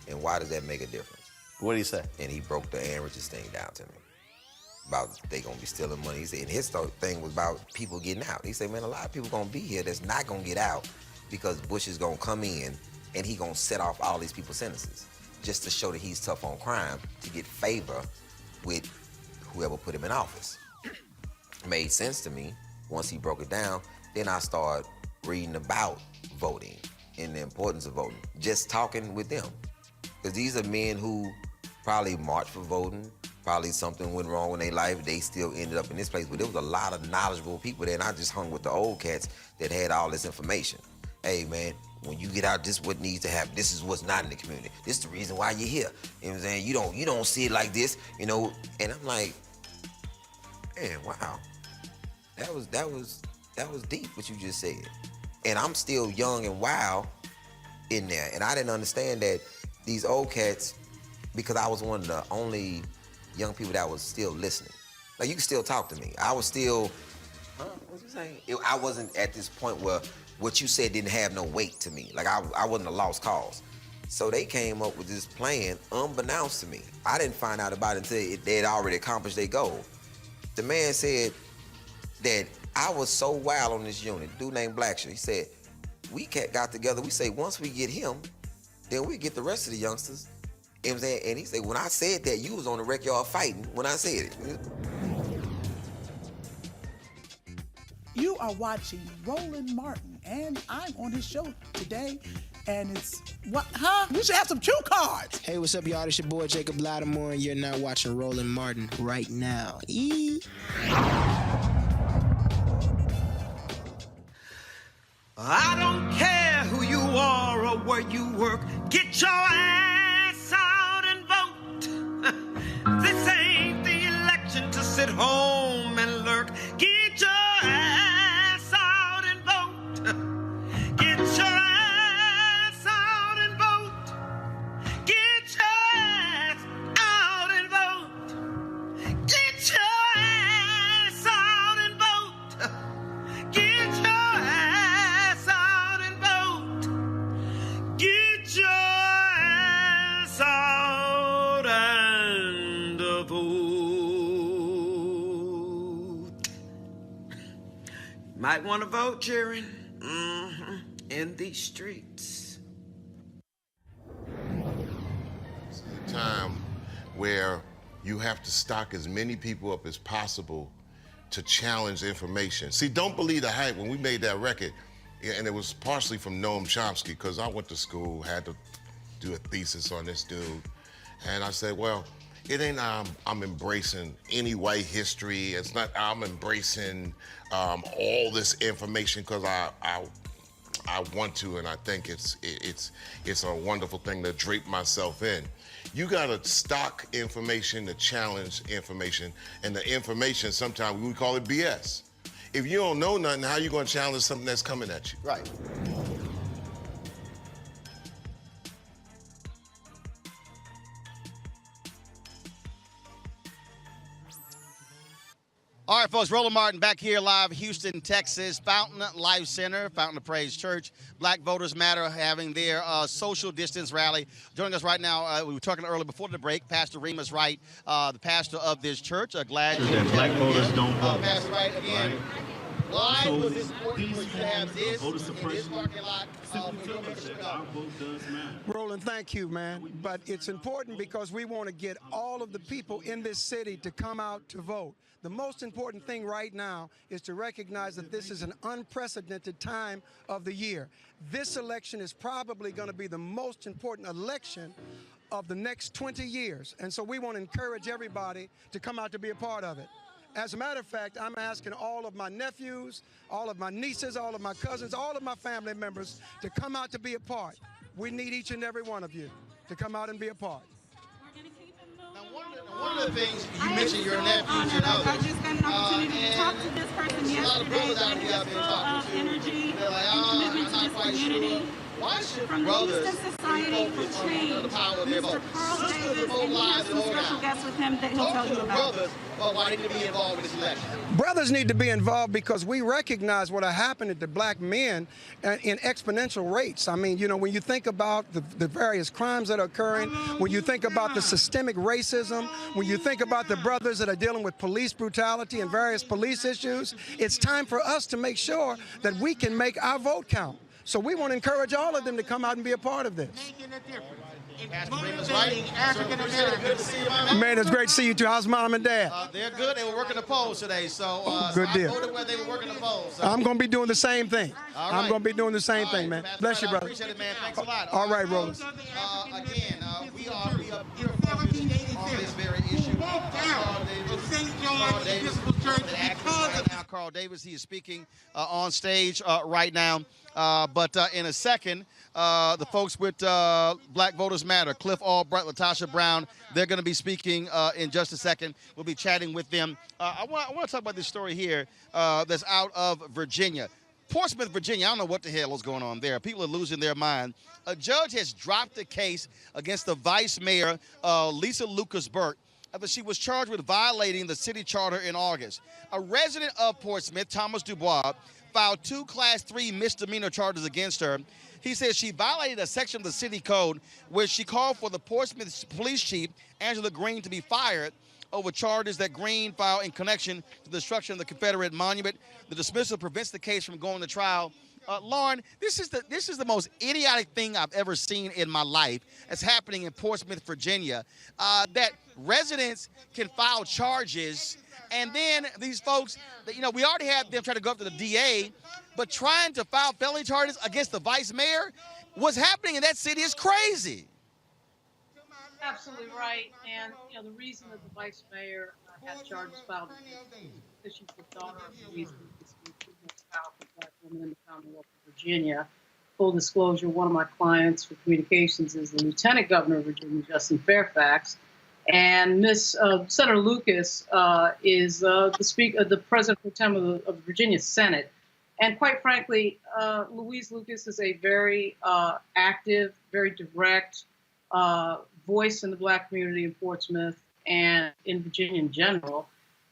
And why does that make a difference? What did he say? And he broke the averages thing down to me. About they gonna be stealing money. He said, and his thing was about people getting out. He said, man, a lot of people gonna be here that's not gonna get out because Bush is gonna come in and he gonna set off all these people's sentences just to show that he's tough on crime to get favor with whoever put him in office. Made sense to me once he broke it down. Then I started reading about voting and the importance of voting, just talking with them. Because these are men who probably marched for voting, probably something went wrong in their life, they still ended up in this place. But there was a lot of knowledgeable people there, and I just hung with the old cats that had all this information. Hey, man, when you get out, this is what needs to happen. This is what's not in the community. This is the reason why you're here. You know what I'm saying? You don't see it like this, you know? And I'm like, man, wow. That was deep what you just said. And I'm still young and wild in there. And I didn't understand that these old cats, because I was one of the only young people that was still listening. Like, you can still talk to me. I was still, what you saying? I wasn't at this point where what you said didn't have no weight to me. Like, I wasn't a lost cause. So they came up with this plan unbeknownst to me. I didn't find out about it until they had already accomplished their goal. The man said that I was so wild on this unit, a dude named Blackshaw. He said, we got together, we say, once we get him, then we get the rest of the youngsters. You know what I'm saying? And he said, when I said that, you was on the rec yard fighting when I said it. You are watching Roland Martin, and I'm on his show today. And it's, what, huh? We should have some cue cards. Hey, what's up, y'all? It's your boy, Jacob Lattimore, and you're now watching Roland Martin right now. I don't care who you are or where you work. Get your ass out and vote. This ain't the election to sit home and lurk. Get your ass out and vote. Get your ass out and vote. Get your ass out and vote. Get your ass out and vote. Get your ass out and vote. Get your ass out and vote. Might want to vote, Jaron. In these streets. This is a time where you have to stock as many people up as possible to challenge information. See, don't believe the hype. When we made that record, and it was partially from Noam Chomsky, because I went to school, had to do a thesis on this dude, and I said, well, it ain't I'm embracing any white history. It's not I'm embracing all this information because I want to, and I think it's a wonderful thing to drape myself in. You gotta stock information to challenge information, and the information, sometimes we call it BS. If you don't know nothing, how you gonna challenge something that's coming at you? Right. All right, folks, Roland Martin back here live, Houston, Texas, Fountain Life Center, Fountain of Praise Church. Black Voters Matter having their social distance rally. Joining us right now, we were talking earlier before the break, Pastor Remus Wright, the pastor of this church. Glad that black voters don't vote. Pastor Wright, again. Right? Why So was it important for you to have this voter in this suppression parking lot? simply tells us that our vote does matter. Roland, thank you, man. But it's important because we want to get all of the people in this city to come out to vote. The most important thing right now is to recognize that this is an unprecedented time of the year. This election is probably going to be the most important election of the next 20 years. And so we want to encourage everybody to come out to be a part of it. As a matter of fact, I'm asking all of my nephews, all of my nieces, all of my cousins, all of my family members to come out to be a part. We need each and every one of you to come out and be a part. One of the things you mentioned your nephews and others. I just got an opportunity to talk to this person yesterday. A lot of brothers out here I've been talking to. Energy They're like, and commitment I'm to not this quite community. sure. Why should From the brothers Eastern Society for Change, the power of their Mr. vote? Carl Sisters Davis, and he has some special guests with him that he'll Talk tell to you the about. brothers about why they need to be involved in this election. Brothers need to be involved because we recognize what happened to black men in exponential rates. I mean, you know, when you think about the various crimes that are occurring, when you think about the systemic racism, when you think about the brothers that are dealing with police brutality and various police issues, it's time for us to make sure that we can make our vote count. So we want to encourage all of them to come out and be a part of this. Good to see you, my man. Man, it's great to see you too. How's mom and dad? They're good. They were working the polls today, so, Good so deal. I voted where they were working the polls. So. I'm going to be doing the same thing. All I'm right. going to be doing the same All thing, right, man. Pastor Bless you, Wright, brother. I appreciate it, man. Thanks a lot. All right, Rollins. Again, we are focused on this very issue. Carl Davis, right now. Carl Davis, he is speaking on stage right now. But in a second, the folks with Black Voters Matter, Cliff Albright, Latasha Brown, they're going to be speaking in just a second. We'll be chatting with them. I want to talk about this story here that's out of Virginia. Portsmouth, Virginia, I don't know what the hell is going on there. People are losing their mind. A judge has dropped a case against the vice mayor, Lisa Lucas-Burke, after she was charged with violating the city charter in August. A resident of Portsmouth, Thomas Dubois, filed 2 Class 3 misdemeanor charges against her. He says she violated a section of the city code where she called for the Portsmouth police chief, Angela Green, to be fired over charges that Green filed in connection to the destruction of the Confederate monument. The dismissal prevents the case from going to trial. Lauren, this is the most idiotic thing I've ever seen in my life that's happening in Portsmouth, Virginia, that residents can file charges, and then these folks, you know, we already had them try to go up to the DA, but trying to file felony charges against the vice mayor, what's happening in that city is crazy. Absolutely right. And, you know, the reason that the vice mayor had charges filed against her is because she's the daughter of the reason this is the most powerful black woman in the Commonwealth of Virginia. Full disclosure, one of my clients for communications is the Lieutenant Governor of Virginia, Justin Fairfax. And Miss Senator Lucas is the president pro tem of the Virginia Senate. And quite frankly, Louise Lucas is a very active, very direct voice in the black community in Portsmouth and in Virginia in general.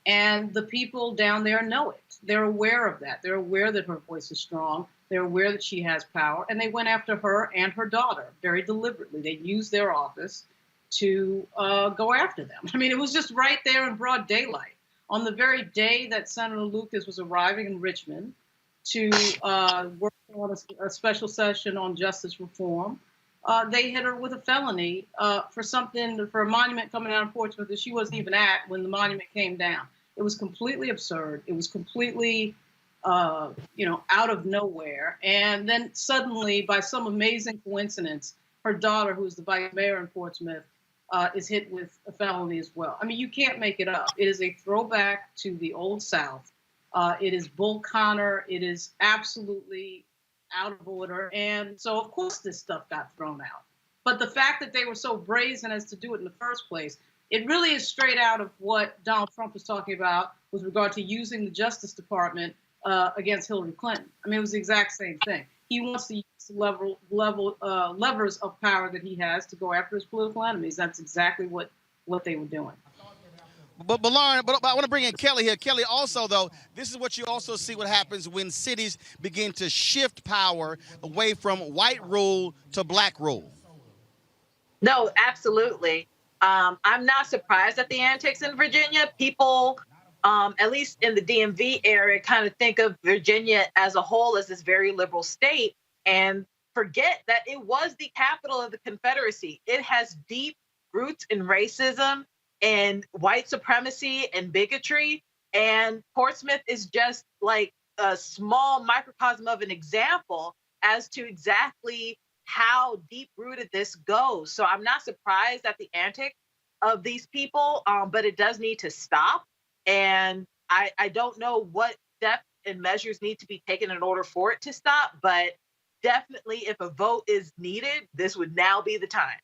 And the people down there know it. They're aware of that. They're aware that her voice is strong. They're aware that she has power. And they went after her and her daughter very deliberately. They used their office to go after them. I mean, it was just right there in broad daylight. On the very day that Senator Lucas was arriving in Richmond to work on a special session on justice reform, they hit her with a felony for a monument coming out of Portsmouth that she wasn't even at when the monument came down. It was completely absurd. It was completely, out of nowhere. And then suddenly, by some amazing coincidence, her daughter, who is the vice mayor in Portsmouth, is hit with a felony as well. I mean, you can't make it up. It is a throwback to the Old South. It is Bull Connor. It is absolutely out of order. And so, of course, this stuff got thrown out. But the fact that they were so brazen as to do it in the first place, it really is straight out of what Donald Trump was talking about with regard to using the Justice Department against Hillary Clinton. I mean, it was the exact same thing. He wants to use the levers of power that he has to go after his political enemies. That's exactly what they were doing. But Lauren, but I want to bring in Kelly here. Kelly, also, though, this is what you also see what happens when cities begin to shift power away from white rule to black rule. No, absolutely. I'm not surprised at the antics in Virginia. People, at least in the DMV area, kind of think of Virginia as a whole as this very liberal state and forget that it was the capital of the Confederacy. It has deep roots in racism and white supremacy and bigotry. And Portsmouth is just like a small microcosm of an example as to exactly how deep-rooted this goes. So I'm not surprised at the antics of these people, but it does need to stop. And I don't know what steps and measures need to be taken in order for it to stop, but definitely if a vote is needed, this would now be the time.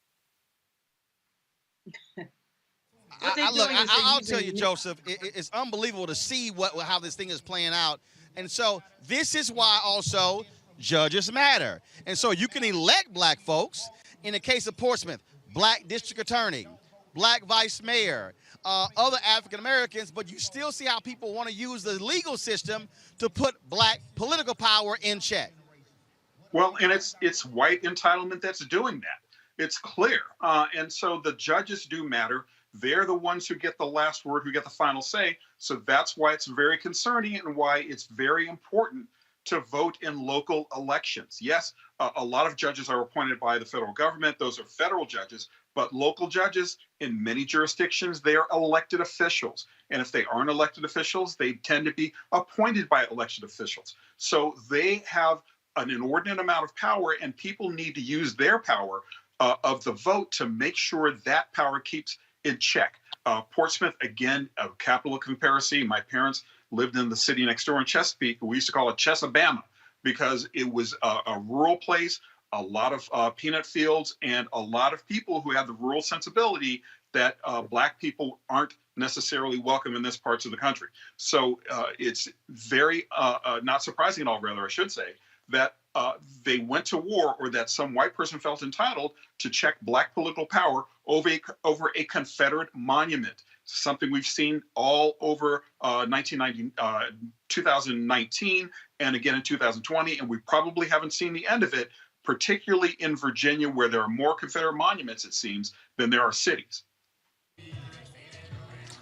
I'll tell you, Joseph, it's unbelievable to see how this thing is playing out. And so this is why also judges matter. And so you can elect black folks. In the case of Portsmouth, black district attorney, black vice mayor, other African Americans, but you still see how people want to use the legal system to put black political power in check. Well, and it's white entitlement that's doing that. It's clear. And so the judges do matter. They're the ones who get the last word, who get the final say. So that's why it's very concerning and why it's very important to vote in local elections. Yes, a lot of judges are appointed by the federal government. Those are federal judges. But local judges, in many jurisdictions, they are elected officials. And if they aren't elected officials, they tend to be appointed by elected officials. So they have an inordinate amount of power, and people need to use their power of the vote to make sure that power keeps in check. Portsmouth, again, a capital of comparison. My parents lived in the city next door in Chesapeake. We used to call it Chesabama because it was a rural place, a lot of peanut fields, and a lot of people who had the rural sensibility that black people aren't necessarily welcome in this parts of the country. So it's very not surprising at all, rather, I should say, that they went to war, or that some white person felt entitled to check black political power over a Confederate monument, something we've seen all over 2019 and again in 2020, and we probably haven't seen the end of it, particularly in Virginia, where there are more Confederate monuments, it seems, than there are cities.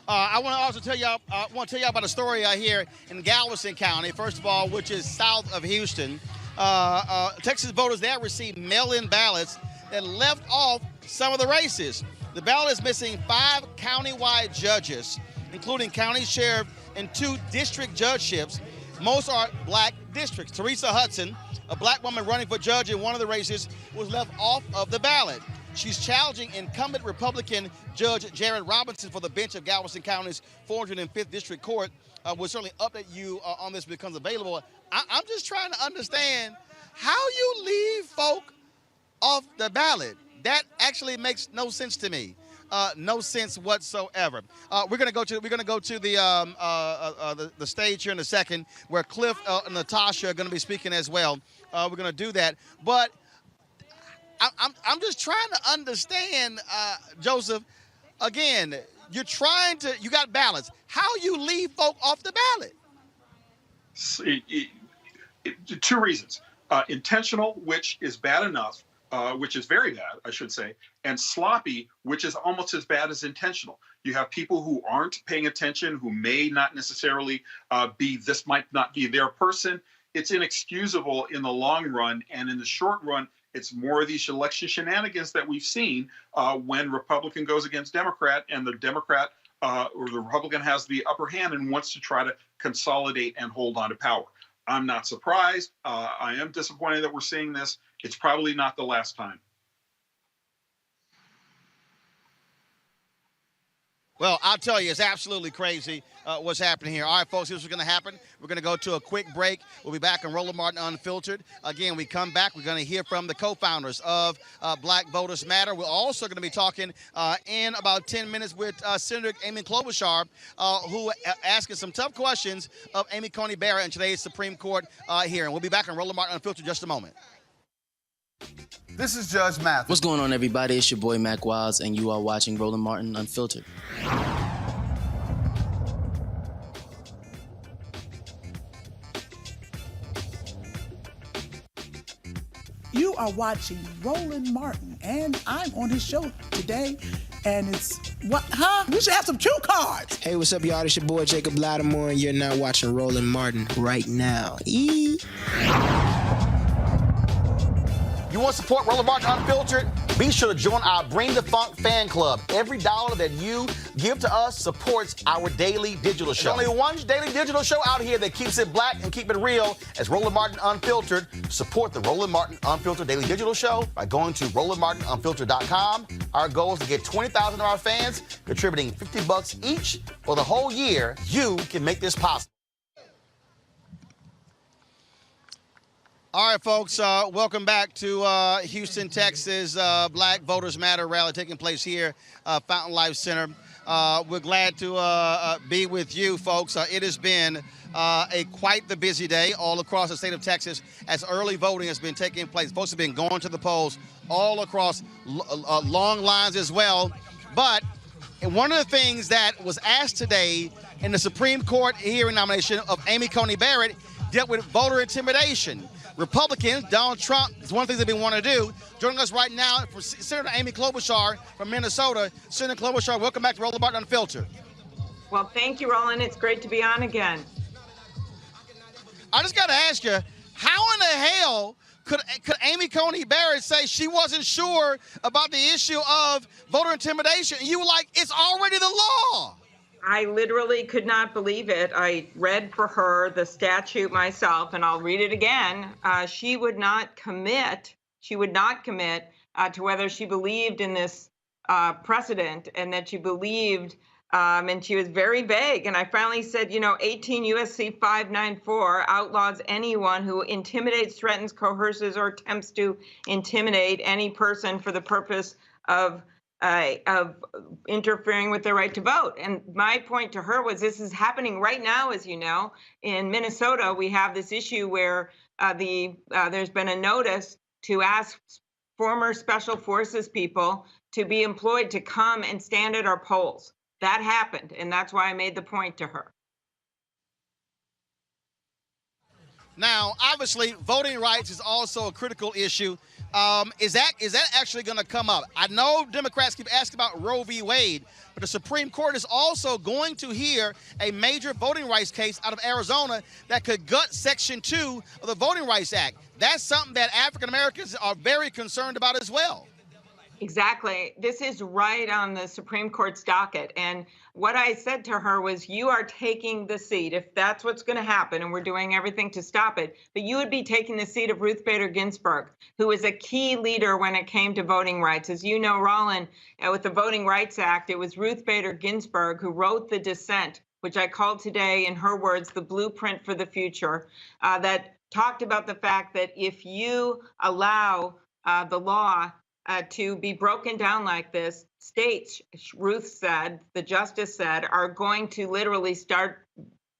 I want to also tell y'all about a story here in Galveston County, first of all, which is south of Houston. Texas voters there received mail-in ballots that left off some of the races. The ballot is missing 5 county-wide judges, including county sheriff and 2 district judgeships. Most are black districts. Teresa Hudson, a black woman running for judge in one of the races, was left off of the ballot. She's challenging incumbent Republican Judge Jared Robinson for the bench of Galveston County's 405th District Court. We'll certainly update you on this when it becomes available. I'm just trying to understand how you leave folk off the ballot. That actually makes no sense to me. No sense whatsoever. We're gonna go to the stage here in a second, where Cliff and Natasha are gonna be speaking as well. We're gonna do that, but I'm just trying to understand, Joseph. Again, you got ballots. How you leave folk off the ballot? Two reasons: intentional, which is bad enough. Which is very bad, I should say, and sloppy, which is almost as bad as intentional. You have people who aren't paying attention, who may not necessarily this might not be their person. It's inexcusable in the long run, and in the short run, it's more of these election shenanigans that we've seen when Republican goes against Democrat, and the Democrat or the Republican has the upper hand and wants to try to consolidate and hold on to power. I'm not surprised. I am disappointed that we're seeing this. It's probably not the last time. Well, I'll tell you, it's absolutely crazy what's happening here. All right, folks, here's what's going to happen. We're going to go to a quick break. We'll be back on Roland Martin Unfiltered. Again, we come back. We're going to hear from the co-founders of Black Voters Matter. We're also going to be talking in about 10 minutes with Senator Amy Klobuchar, who asking some tough questions of Amy Coney Barrett in today's Supreme Court hearing. We'll be back on Roland Martin Unfiltered in just a moment. This is Judge Mathis. What's going on, everybody? It's your boy Mac Wiles, and you are watching Roland Martin Unfiltered. You are watching Roland Martin, and I'm on his show today, and it's what? Huh? We should have some cue cards. Hey, what's up, y'all? It's your boy Jacob Lattimore, and you're now watching Roland Martin right now. You want to support Roland Martin Unfiltered? Be sure to join our Bring the Funk fan club. Every dollar that you give to us supports our daily digital show. There's only one daily digital show out here that keeps it black and keep it real as Roland Martin Unfiltered. Support the Roland Martin Unfiltered daily digital show by going to RolandMartinUnfiltered.com. Our goal is to get 20,000 of our fans contributing $50 each for the whole year. You can make this possible. All right, folks, welcome back to Houston, Texas, Black Voters Matter rally taking place here, Fountain Life Center. We're glad to be with you, folks. It has been quite the busy day all across the state of Texas as early voting has been taking place. Folks have been going to the polls all across long lines as well. But one of the things that was asked today in the Supreme Court hearing nomination of Amy Coney Barrett dealt with voter intimidation. Republicans, Donald Trump, is one of the things they've been wanting to do. Joining us right now, for Senator Amy Klobuchar from Minnesota. Senator Klobuchar, welcome back to Roland Martin Unfiltered. Well, thank you, Roland. It's great to be on again. I just got to ask you, how in the hell could Amy Coney Barrett say she wasn't sure about the issue of voter intimidation? And you were like, it's already the law. I literally could not believe it. I read for her the statute myself, and I'll read it again. She would not commit. She would not commit to whether she believed in this precedent and that she believed, and she was very vague. And I finally said, 18 U.S.C. 594 outlaws anyone who intimidates, threatens, coerces, or attempts to intimidate any person for the purpose of interfering with their right to vote. And my point to her was this is happening right now, as you know. In Minnesota, we have this issue where there's been a notice to ask former special forces people to be employed to come and stand at our polls. That happened, and that's why I made the point to her. Now, obviously, voting rights is also a critical issue. Is that actually going to come up? I know Democrats keep asking about Roe v. Wade, but the Supreme Court is also going to hear a major voting rights case out of Arizona that could gut Section 2 of the Voting Rights Act. That's something that African Americans are very concerned about as well. Exactly. This is right on the Supreme Court's docket. And what I said to her was, you are taking the seat, if that's what's going to happen, and we're doing everything to stop it, but you would be taking the seat of Ruth Bader Ginsburg, who was a key leader when it came to voting rights. As you know, Roland, with the Voting Rights Act, it was Ruth Bader Ginsburg who wrote the dissent, which I called today, in her words, the blueprint for the future, that talked about the fact that if you allow the law to be broken down like this, states, Ruth said, the justice said, are going to literally start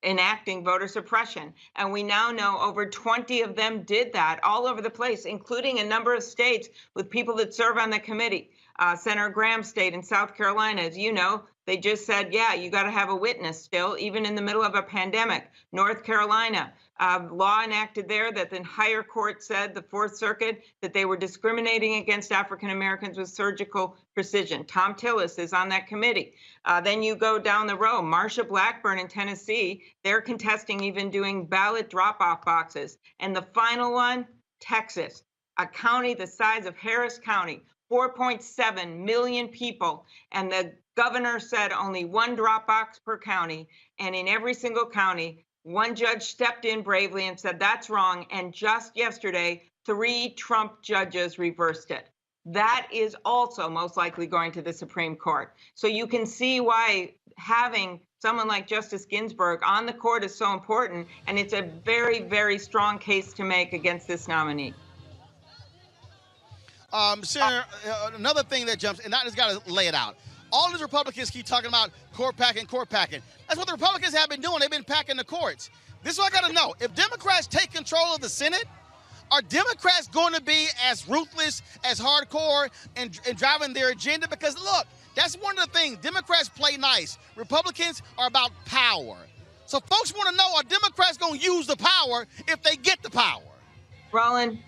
enacting voter suppression. And we now know over 20 of them did that all over the place, including a number of states with people that serve on the committee. Senator Graham's state in South Carolina, as you know, they just said, yeah, you got to have a witness still, even in the middle of a pandemic. North Carolina, law enacted there that the higher court said, the Fourth Circuit, that they were discriminating against African Americans with surgical precision. Tom Tillis is on that committee. Then you go down the road, Marsha Blackburn in Tennessee, they're contesting even doing ballot drop-off boxes. And the final one, Texas, a county the size of Harris County, 4.7 million people, and the governor said only one drop box per county, and in every single county, one judge stepped in bravely and said that's wrong, and just yesterday, 3 Trump judges reversed it. That is also most likely going to the Supreme Court. So you can see why having someone like Justice Ginsburg on the court is so important, and it's a very, very strong case to make against this nominee. Senator, another thing that jumps, and I just got to lay it out. All these Republicans keep talking about court packing, court packing. That's what the Republicans have been doing. They've been packing the courts. This is what I got to know. If Democrats take control of the Senate, are Democrats going to be as ruthless, as hardcore, and driving their agenda? Because, look, that's one of the things. Democrats play nice. Republicans are about power. So folks want to know, are Democrats going to use the power if they get the power? Roland,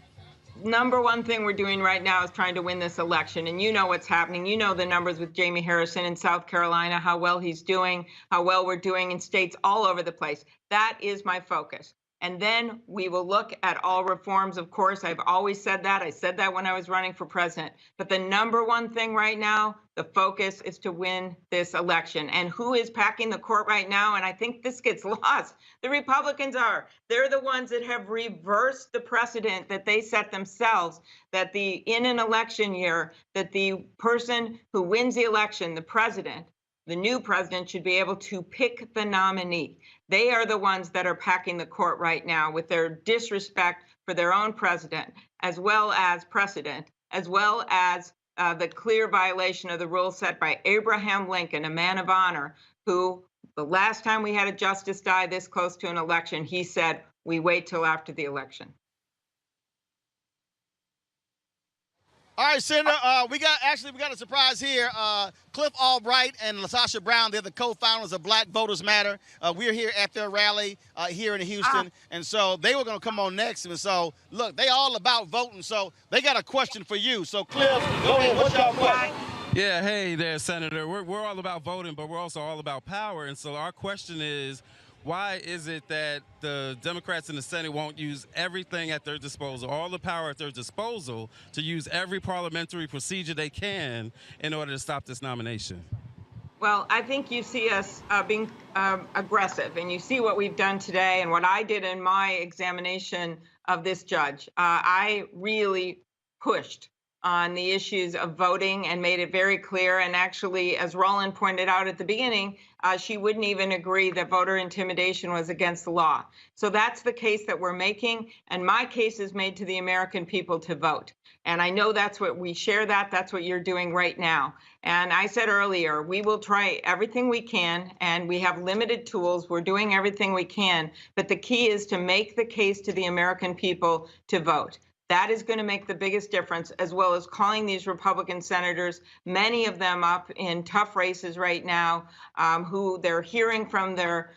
number one thing we're doing right now is trying to win this election. And you know what's happening. You know the numbers with Jamie Harrison in South Carolina, how well he's doing, how well we're doing in states all over the place. That is my focus. And then we will look at all reforms. Of course, I've always said that. I said that when I was running for president. But the number one thing right now, the focus is to win this election. And who is packing the court right now? And I think this gets lost. The Republicans are. They're the ones that have reversed the precedent that they set themselves, that in an election year, that the person who wins the election, the president, the new president, should be able to pick the nominee. They are the ones that are packing the court right now with their disrespect for their own president, as well as precedent, as well as the clear violation of the rule set by Abraham Lincoln, a man of honor, who the last time we had a justice die this close to an election, he said, we wait till after the election. All right, Senator, we got a surprise here. Cliff Albright and LaTosha Brown, they're the co-founders of Black Voters Matter. We're here at their rally here in Houston, and so they were going to come on next. And so, look, they all about voting, so they got a question for you. So, Cliff, go ahead. What's your question? Yeah, hey there, Senator. We're all about voting, but we're also all about power. And so our question is, why is it that the Democrats in the Senate won't use everything at their disposal, all the power at their disposal, to use every parliamentary procedure they can in order to stop this nomination? Well, I think you see us being aggressive, and you see what we've done today and what I did in my examination of this judge. I really pushed on the issues of voting and made it very clear. And actually, as Roland pointed out at the beginning, she wouldn't even agree that voter intimidation was against the law. So that's the case that we're making. And my case is made to the American people to vote. And I know that's what we share that's what you're doing right now. And I said earlier, we will try everything we can, and we have limited tools. We're doing everything we can. But the key is to make the case to the American people to vote. That is going to make the biggest difference, as well as calling these Republican senators, many of them up in tough races right now, who they're hearing from their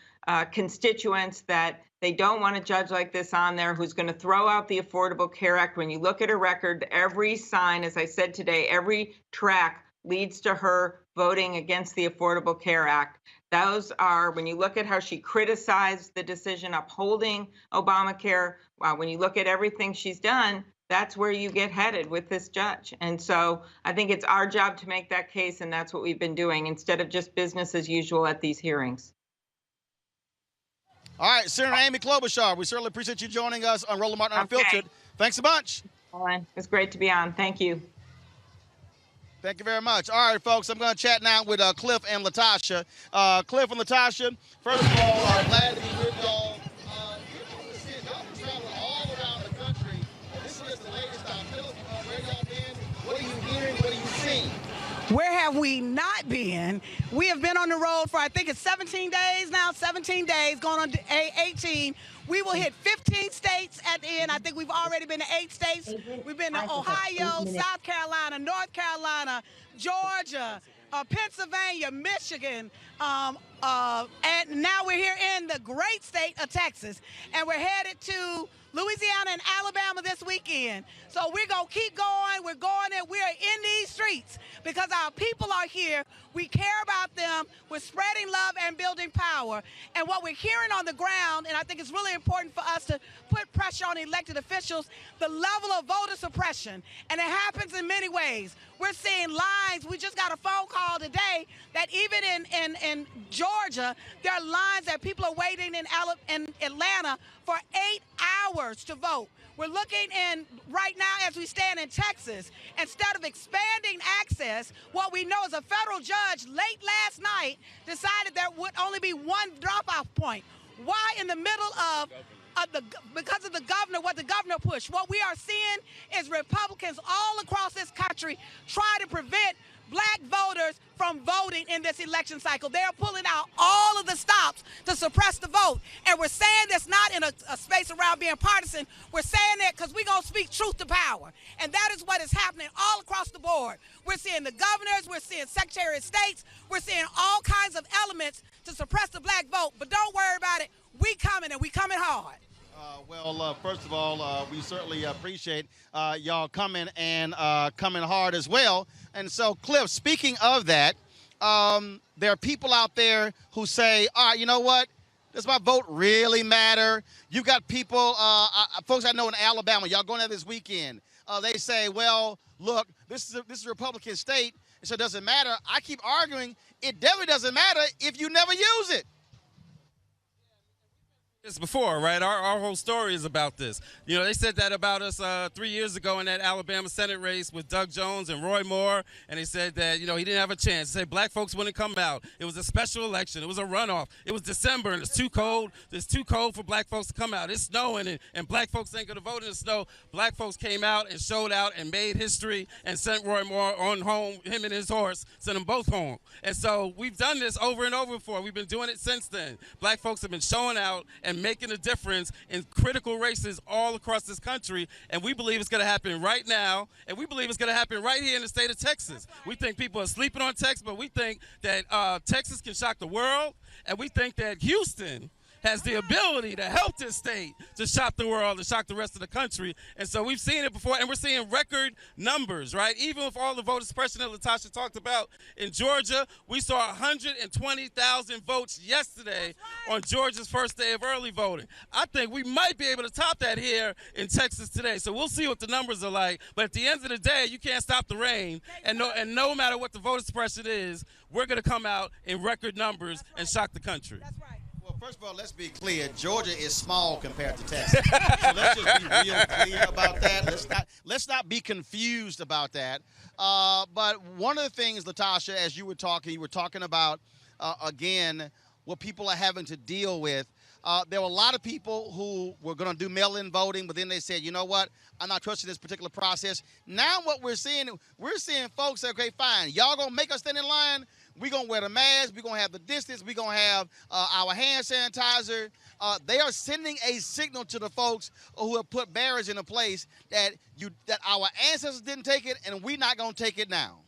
constituents that they don't want a judge like this on there who's going to throw out the Affordable Care Act. When you look at her record, every sign, as I said today, every track leads to her voting against the Affordable Care Act. Those are, when you look at how she criticized the decision upholding Obamacare, when you look at everything she's done, that's where you get headed with this judge. And so I think it's our job to make that case, and that's what we've been doing instead of just business as usual at these hearings. All right, Senator Amy Klobuchar, we certainly appreciate you joining us on Roland Martin Unfiltered. Thanks a bunch. It's great to be on. Thank you. Thank you very much. All right, folks, I'm going to chat now with Cliff and LaTosha. Cliff and LaTosha, first of all, glad to be with y'all. Y'all been traveling all around the country. This is the latest time. Tell us where y'all been. What are you hearing? What are you seeing? Where have we not been? We have been on the road for, I think it's 17 days now, 17 days, going on 18. We will hit 15 states at the end. I think we've already been to 8 states. We've been to Ohio, South Carolina, North Carolina, Georgia, Pennsylvania, Michigan, and now we're here in the great state of Texas, and we're headed to Louisiana and Alabama this weekend. So we're going to keep going. We're going and we're in these streets because our people are here. We care about them. We're spreading love and building power. And what we're hearing on the ground, and I think it's really important for us to put pressure on elected officials, the level of voter suppression. And it happens in many ways. We're seeing lines. We just got a phone call today that even in Georgia, there are lines that people are waiting in Atlanta for 8 hours to vote. We're looking in right now as we stand in Texas, instead of expanding access, what we know is a federal judge late last night decided there would only be one drop-off point. Why in the middle of because of the governor, what the governor pushed? What we are seeing is Republicans all across this country try to prevent black voters from voting in this election cycle. They are pulling out all of the stops to suppress the vote. And we're saying this not in a space around being partisan. We're saying that because we're going to speak truth to power. And that is what is happening all across the board. We're seeing the governors, we're seeing Secretary of States, we're seeing all kinds of elements to suppress the black vote. But don't worry about it. We coming, and we coming hard. First of all, we certainly appreciate y'all coming and coming hard as well. And so, Cliff, speaking of that, there are people out there who say, all right, you know what? Does my vote really matter? You've got people, folks I know in Alabama, y'all going there this weekend. They say, well, look, this is a Republican state, so it doesn't matter. I keep arguing, it definitely doesn't matter if you never use it. This before, right? Our whole story is about this. You know, they said that about us 3 years ago in that Alabama Senate race with Doug Jones and Roy Moore, and they said that, you know, he didn't have a chance. They said black folks wouldn't come out. It was a special election. It was a runoff. It was December, and it's too cold. It's too cold for black folks to come out. It's snowing, and black folks ain't going to vote in the snow. Black folks came out and showed out and made history and sent Roy Moore on home, him and his horse, sent them both home. And so we've done this over and over before. We've been doing it since then. Black folks have been showing out and making a difference in critical races all across this country, and we believe it's going to happen right now, and we believe it's going to happen right here in the state of Texas. We think people are sleeping on Texas, but we think that Texas can shock the world, and we think that Houston has the ability to help this state to shock the world and shock the rest of the country. And so we've seen it before, and we're seeing record numbers, right? Even with all the voter suppression that Latasha talked about in Georgia, we saw 120,000 votes yesterday on Georgia's first day of early voting. I think we might be able to top that here in Texas today. So we'll see what the numbers are like. But at the end of the day, you can't stop the rain. And no matter what the voter suppression is, we're going to come out in record numbers and shock the country. That's right. Well, first of all, let's be clear. Georgia is small compared to Texas. So let's just be real clear about that. Let's not be confused about that. But one of the things, Latasha, as you were talking about, again, what people are having to deal with. There were a lot of people who were going to do mail-in voting, but then they said, you know what, I'm not trusting this particular process. Now what we're seeing folks say, okay, fine, y'all going to make us stand in line? We're going to wear the mask. We're going to have the distance. We're going to have our hand sanitizer. They are sending a signal to the folks who have put barriers into place that our ancestors didn't take it, and we're not going to take it now.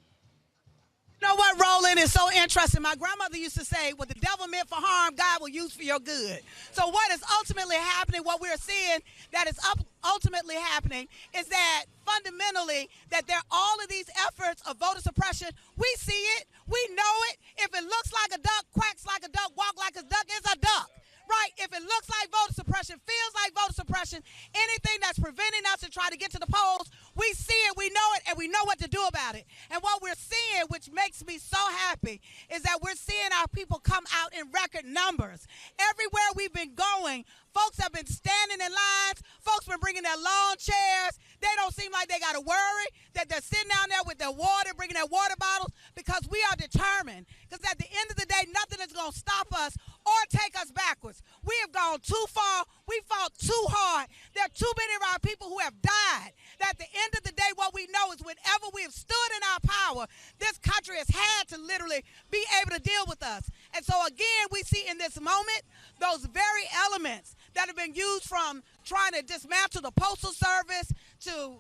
You know what, Roland, is so interesting. My grandmother used to say, what the devil meant for harm, God will use for your good. So what is ultimately happening, what we're seeing that is ultimately happening is that fundamentally that there are all of these efforts of voter suppression. We see it. We know it. If it looks like a duck, quacks like a duck, walk like a duck, it's a duck. Right? If it looks like voter suppression, feels like voter suppression, anything that's preventing us to try to get to the polls, we see it, we know it, and we know what to do about it. And what we're seeing, which makes me so happy, is that we're seeing our people come out in record numbers. Everywhere we've been going, folks have been standing in lines. Folks been bringing their lawn chairs. They don't seem like they got to worry that they're sitting down there with their water, bringing their water bottles, because we are determined. Because at the end of the day, nothing is going to stop us or take us backwards. We have gone too far. We fought too hard. There are too many of our people who have died. That at the end of the day, what we know is whenever we have stood in our power, this country has had to literally be able to deal with us. And so again, we see in this moment those very elements that have been used from trying to dismantle the Postal Service to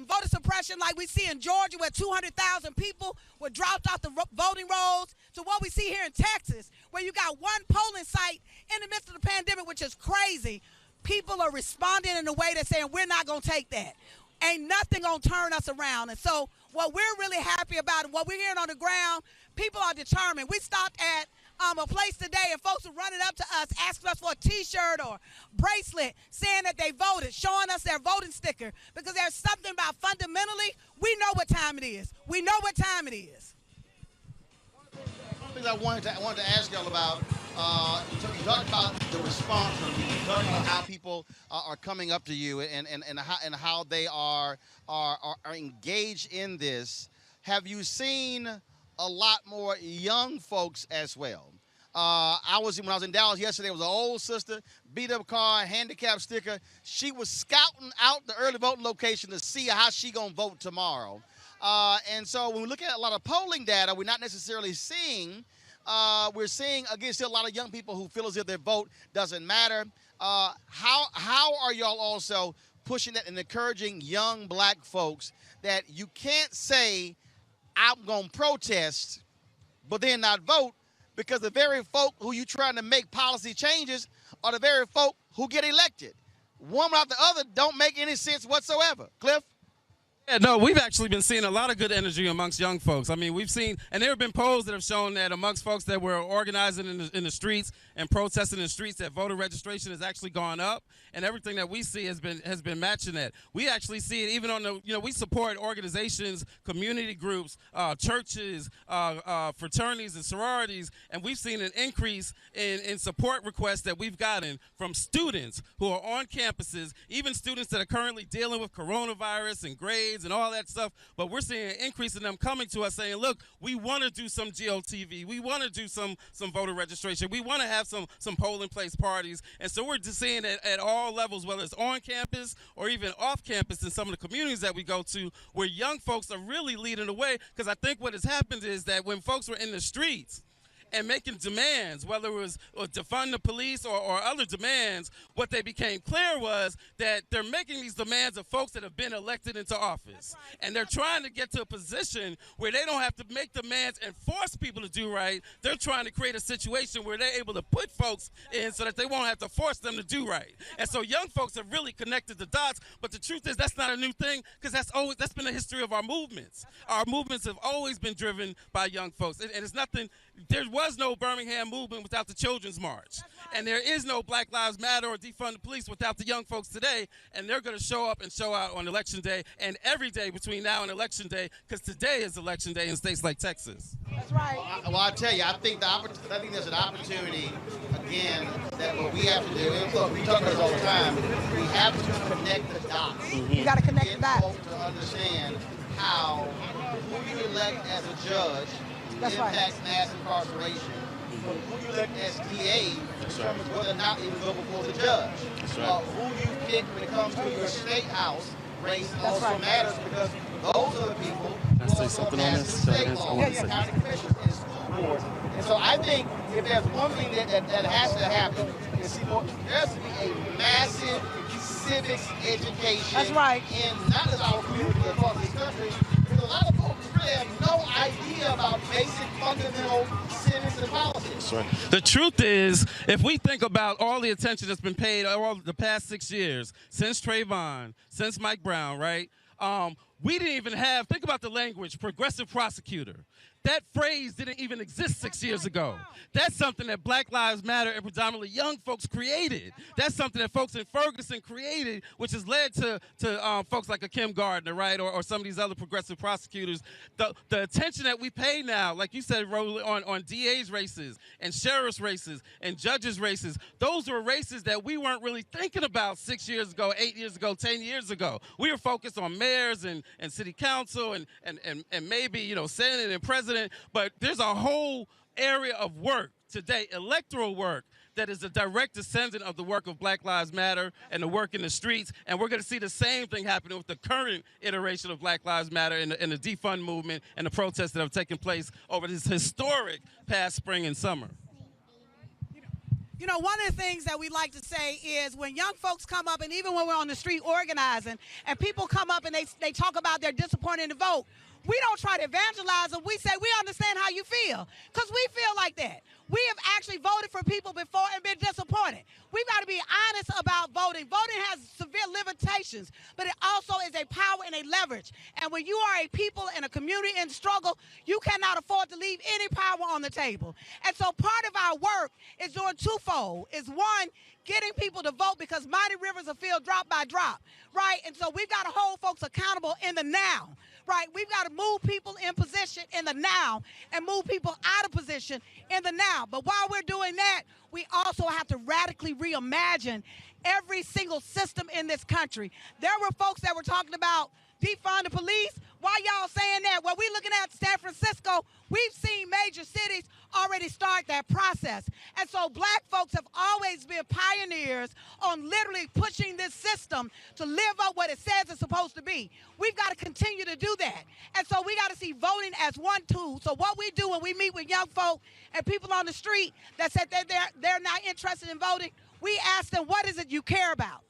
voter suppression like we see in Georgia where 200,000 people were dropped off the voting rolls, to what we see here in Texas where you got one polling site in the midst of the pandemic, which is crazy. People are responding in a way that's saying we're not going to take that. Ain't nothing going to turn us around. And so what we're really happy about and what we're hearing on the ground, people are determined. We stopped at a place today and folks are running up to us asking us for a T-shirt or bracelet saying that they voted, showing us their voting sticker, because there's something about fundamentally we know what time it is. We know what time it is. One thing I wanted to ask y'all about, you talked about the response from people, you talked about how people are coming up to you and how they are engaged in this. Have you seen a lot more young folks as well? When I was in Dallas yesterday, it was an old sister, beat up car, handicap sticker. She was scouting out the early voting location to see how she gonna vote tomorrow. And so when we look at a lot of polling data, we're not necessarily seeing, we're seeing, again, still a lot of young people who feel as if their vote doesn't matter. How are y'all also pushing that and encouraging young black folks that you can't say, I'm going to protest, but then not vote, because the very folk who you trying to make policy changes are the very folk who get elected. One without the other don't make any sense whatsoever. Cliff? Yeah, no, we've actually been seeing a lot of good energy amongst young folks. I mean, we've seen, and there have been polls that have shown that amongst folks that were organizing in the streets and protesting in the streets, that voter registration has actually gone up, and everything that we see has been matching that. We actually see it even on the, we support organizations, community groups, churches, fraternities and sororities, and we've seen an increase in support requests that we've gotten from students who are on campuses, even students that are currently dealing with coronavirus and grades and all that stuff, but we're seeing an increase in them coming to us saying, look, we want to do some GOTV, we want to do some voter registration, we want to have some polling place parties. And so we're just seeing it at all levels, whether it's on campus or even off campus in some of the communities that we go to, where young folks are really leading the way. Because I think what has happened is that when folks were in the streets and making demands, whether it was defund the police or other demands, what they became clear was that they're making these demands of folks that have been elected into office. And they're trying to get to a position where they don't have to make demands and force people to do right. They're trying to create a situation where they're able to put folks in so that they won't have to force them to do right. And so young folks have really connected the dots, but the truth is that's not a new thing, because that's been the history of our movements. Our movements have always been driven by young folks. And it's nothing, there was no Birmingham movement without the Children's March. And there is no Black Lives Matter or defund the police without the young folks today. And they're going to show up and show out on Election Day and every day between now and Election Day, because today is Election Day in states like Texas. That's right. Well, I tell you, I think there's an opportunity, again, that what we have to do, and look, we talk about this all the time, we have to connect the dots. You got to connect the dots. Folks to understand how who you elect as a judge impacts mass incarceration. Who you elect as DA determines whether or not they will go before the judge. Who you pick when it comes to your state house race also matters, because those are the people who also pass the state laws, county commissions, and school boards. And so I think if there's one thing that has to happen, is there has to be a massive civics education in not just our community, but across this country. Because a lot of folks really have no idea about basic fundamental civics and politics. The truth is, if we think about all the attention that's been paid all the past 6 years, since Trayvon, since Mike Brown, right? We didn't even have, think about the language, progressive prosecutor. That phrase didn't even exist 6 years ago. That's something that Black Lives Matter and predominantly young folks created. That's something that folks in Ferguson created, which has led to folks like a Kim Gardner, right, or some of these other progressive prosecutors. The attention that we pay now, like you said, on DA's races and sheriff's races and judges' races, those were races that we weren't really thinking about 6 years ago, 8 years ago, 10 years ago. We were focused on mayors and city council and maybe, Senate and president. But there's a whole area of work today, electoral work, that is a direct descendant of the work of Black Lives Matter and the work in the streets. And we're going to see the same thing happening with the current iteration of Black Lives Matter and the defund movement and the protests that have taken place over this historic past spring and summer. One of the things that we like to say is when young folks come up, and even when we're on the street organizing, and people come up and they talk about they're disappointed in the vote, we don't try to evangelize them. We say we understand how you feel, because we feel like that. We have actually voted for people before and been disappointed. We've got to be honest about voting. Voting has severe limitations, but it also is a power and a leverage. And when you are a people and a community in struggle, you cannot afford to leave any power on the table. And so part of our work is doing twofold. Is one, getting people to vote, because mighty rivers are filled drop by drop, right? And so we've got to hold folks accountable in the now, right? We've got to move people in position in the now and move people out of position in the now. But while we're doing that, we also have to radically reimagine every single system in this country. There were folks that were talking about defund the police. Why y'all saying that? Well, we're looking at San Francisco. We've seen major cities already start that process. And so black folks have always been pioneers on literally pushing this system to live up what it says it's supposed to be. We've got to continue to do that. And so we got to see voting as one tool. So what we do when we meet with young folk and people on the street that said that they're not interested in voting, we ask them, what is it you care about?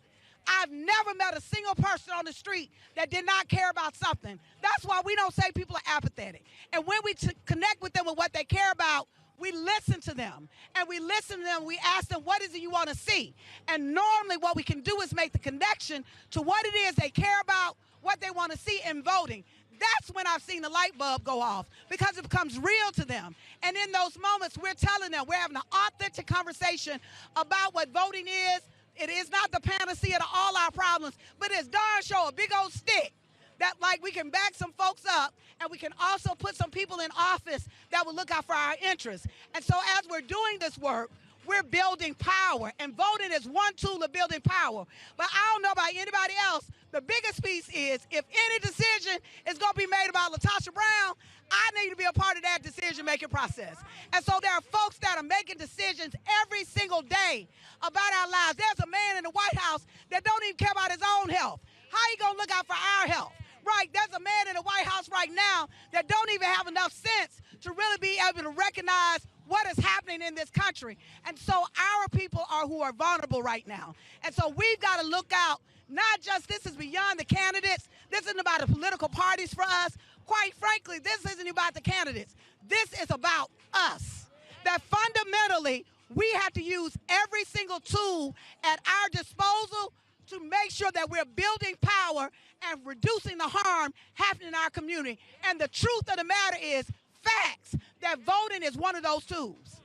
I've never met a single person on the street that did not care about something. That's why we don't say people are apathetic. And when we connect with them with what they care about, we listen to them. And we listen to them, we ask them, what is it you want to see? And normally what we can do is make the connection to what it is they care about, what they want to see in voting. That's when I've seen the light bulb go off, because it becomes real to them. And in those moments, we're telling them, we're having an authentic conversation about what voting is. It is not the panacea to all our problems, but it's darn sure a big old stick that, like, we can back some folks up, and we can also put some people in office that will look out for our interests. And so as we're doing this work, we're building power, and voting is one tool of building power. But I don't know about anybody else. The biggest piece is, if any decision is going to be made about LaTosha Brown, I need to be a part of that decision-making process. And so there are folks that are making decisions every single day about our lives. There's a man in the White House that don't even care about his own health. How he going to look out for our health? Right, there's a man in the White House right now that don't even have enough sense to really be able to recognize what is happening in this country. And so our people are who are vulnerable right now. And so we've got to look out, not just this is beyond the candidates, this isn't about the political parties for us. Quite frankly, this isn't about the candidates. This is about us. That fundamentally, we have to use every single tool at our disposal to make sure that we're building power and reducing the harm happening in our community. And the truth of the matter is facts, that voting is one of those tools.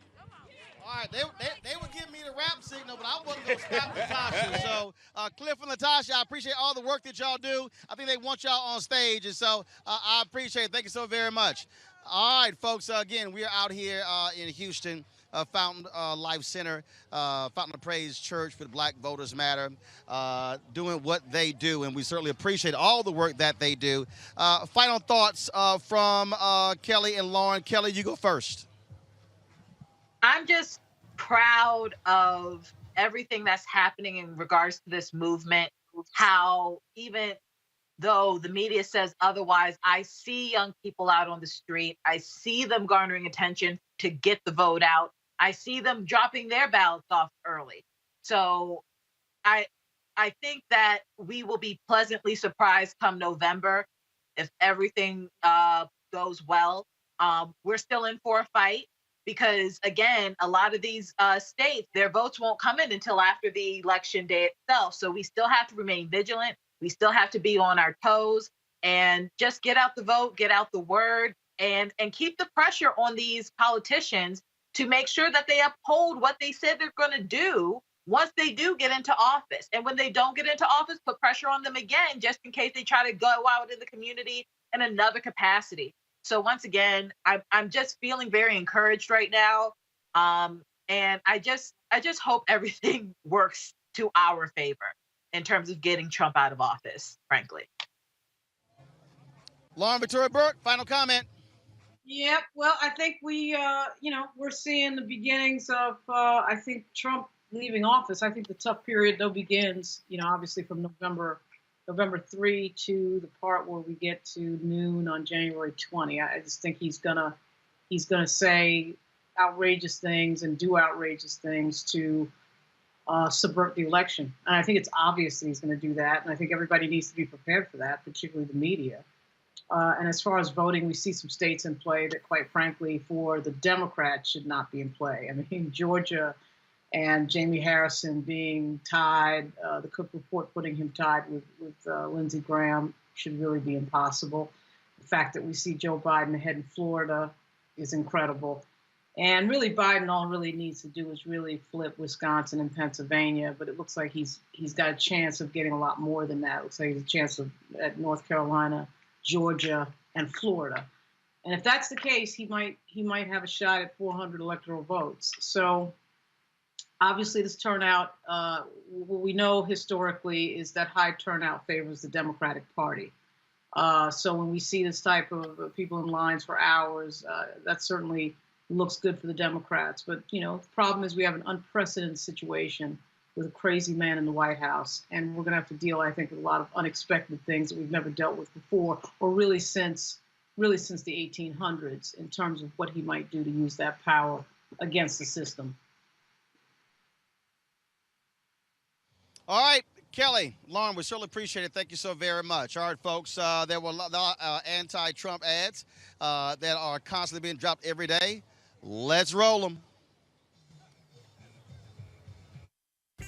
All right, they would give me the rap signal, but I wasn't going to stop Natasha. So, Cliff and Natasha, I appreciate all the work that y'all do. I think they want y'all on stage, and so I appreciate it. Thank you so very much. All right, folks, again, we are out here in Houston, Fountain Life Center, Fountain of Praise Church for the Black Voters Matter, doing what they do, and we certainly appreciate all the work that they do. Final thoughts from Kelly and Lauren. Kelly, you go first. I'm just proud of everything that's happening in regards to this movement, how even though the media says otherwise, I see young people out on the street. I see them garnering attention to get the vote out. I see them dropping their ballots off early. So I think that we will be pleasantly surprised come November if everything goes well. We're still in for a fight because, again, a lot of these states, their votes won't come in until after the election day itself. So we still have to remain vigilant. We still have to be on our toes and just get out the vote, get out the word, and keep the pressure on these politicians to make sure that they uphold what they said they're going to do once they do get into office. And when they don't get into office, put pressure on them again, just in case they try to go out in the community in another capacity. So once again, I'm just feeling very encouraged right now. And I just hope everything works to our favor in terms of getting Trump out of office, frankly. Lauren Victoria Burke, final comment. Yep. Well, I think we're seeing the beginnings of, I think, Trump leaving office. I think the tough period, though, begins, obviously from November 3 to the part where we get to noon on January 20. I just think he's gonna say outrageous things and do outrageous things to subvert the election. And I think it's obvious that he's going to do that. And I think everybody needs to be prepared for that, particularly the media. And as far as voting, we see some states in play that, quite frankly, for the Democrats should not be in play. I mean, Georgia and Jamie Harrison being tied, the Cook report putting him tied with Lindsey Graham should really be impossible. The fact that we see Joe Biden ahead in Florida is incredible. And really, Biden all really needs to do is really flip Wisconsin and Pennsylvania. But it looks like he's got a chance of getting a lot more than that. It looks like he has a chance at North Carolina, Georgia, and Florida. And if that's the case, he might have a shot at 400 electoral votes. So obviously this turnout, what we know historically is that high turnout favors the Democratic Party. So when we see this type of people in lines for hours, that certainly looks good for the Democrats. But, the problem is we have an unprecedented situation with a crazy man in the White House. And we're going to have to deal, I think, with a lot of unexpected things that we've never dealt with before, or really since the 1800s, in terms of what he might do to use that power against the system. All right, Kelly, Lauren, we certainly appreciate it. Thank you so very much. All right, folks, there were a lot of anti-Trump ads that are constantly being dropped every day. Let's roll them.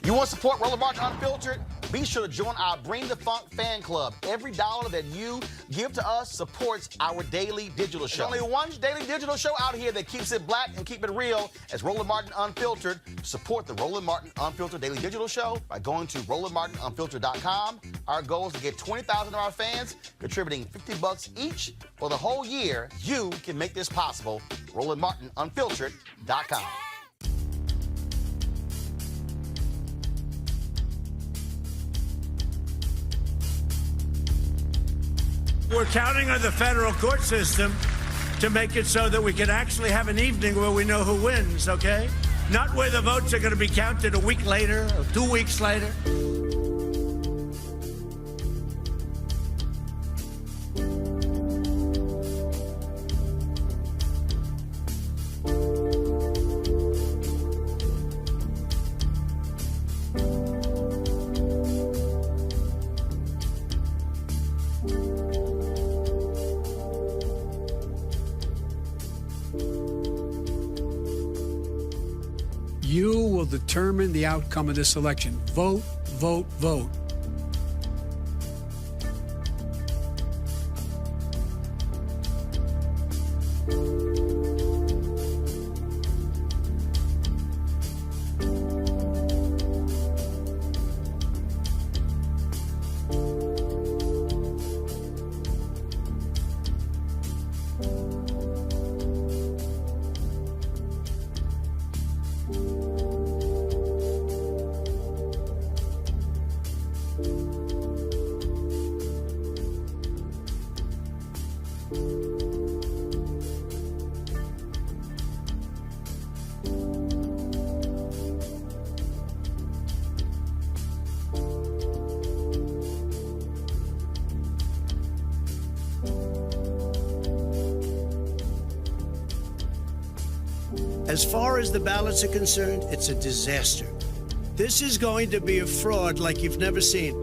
You want to support Roland Martin Unfiltered? Be sure to join our Bring the Funk fan club. Every dollar that you give to us supports our daily digital show. There's only one daily digital show out here that keeps it black and keep it real as Roland Martin Unfiltered. Support the Roland Martin Unfiltered daily digital show by going to RolandMartinUnfiltered.com. Our goal is to get 20,000 of our fans contributing $50 each for the whole year. You can make this possible. RolandMartinUnfiltered.com. We're counting on the federal court system to make it so that we can actually have an evening where we know who wins, okay? Not where the votes are going to be counted a week later or 2 weeks later. You will determine the outcome of this election. Vote, vote, vote. As far as the ballots are concerned, it's a disaster. This is going to be a fraud like you've never seen.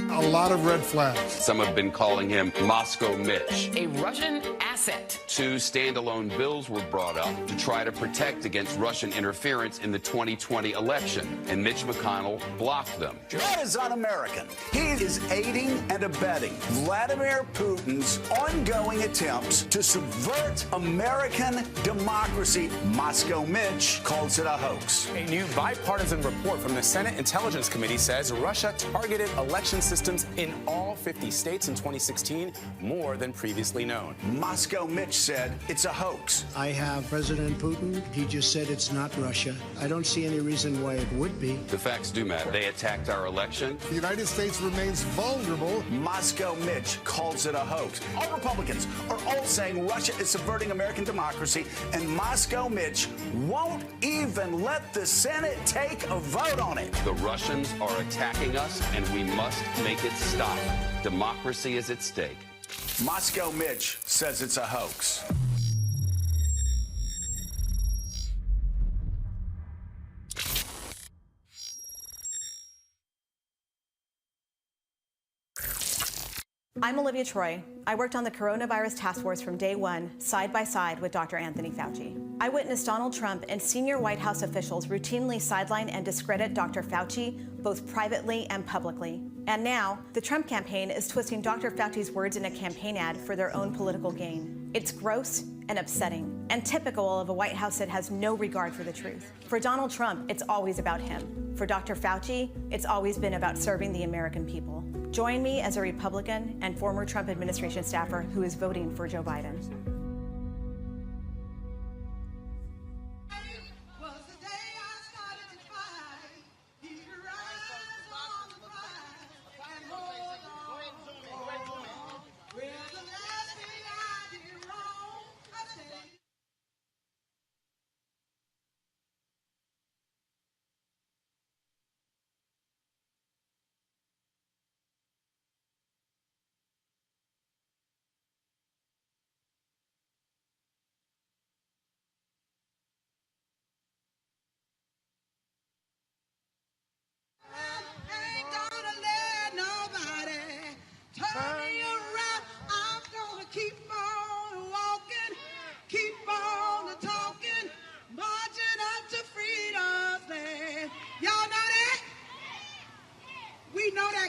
A lot of red flags. Some have been calling him Moscow Mitch. A Russian asset. 2 standalone bills were brought up to try to protect against Russian interference in the 2020 election, and Mitch McConnell blocked them. That is un-American. He is aiding and abetting Vladimir Putin's ongoing attempts to subvert American democracy. Moscow Mitch calls it a hoax. A new bipartisan report from the Senate Intelligence Committee says Russia targeted election systems in all 50 states in 2016, more than previously known. Moscow Mitch said it's a hoax. I have President Putin. He just said it's not Russia. I don't see any reason why it would be. The facts do matter. They attacked our election. The United States remains vulnerable. Moscow Mitch calls it a hoax. All Republicans are all saying Russia is subverting American democracy, and Moscow Mitch won't even let the Senate take a vote on it. The Russians are attacking us, and we must make it stop. Democracy is at stake. Moscow Mitch says it's a hoax. I'm Olivia Troy. I worked on the coronavirus task force from day one, side by side with Dr. Anthony Fauci. I witnessed Donald Trump and senior White House officials routinely sideline and discredit Dr. Fauci, both privately and publicly. And now, the Trump campaign is twisting Dr. Fauci's words in a campaign ad for their own political gain. It's gross and upsetting, and typical of a White House that has no regard for the truth. For Donald Trump, it's always about him. For Dr. Fauci, it's always been about serving the American people. Join me as a Republican and former Trump administration staffer who is voting for Joe Biden.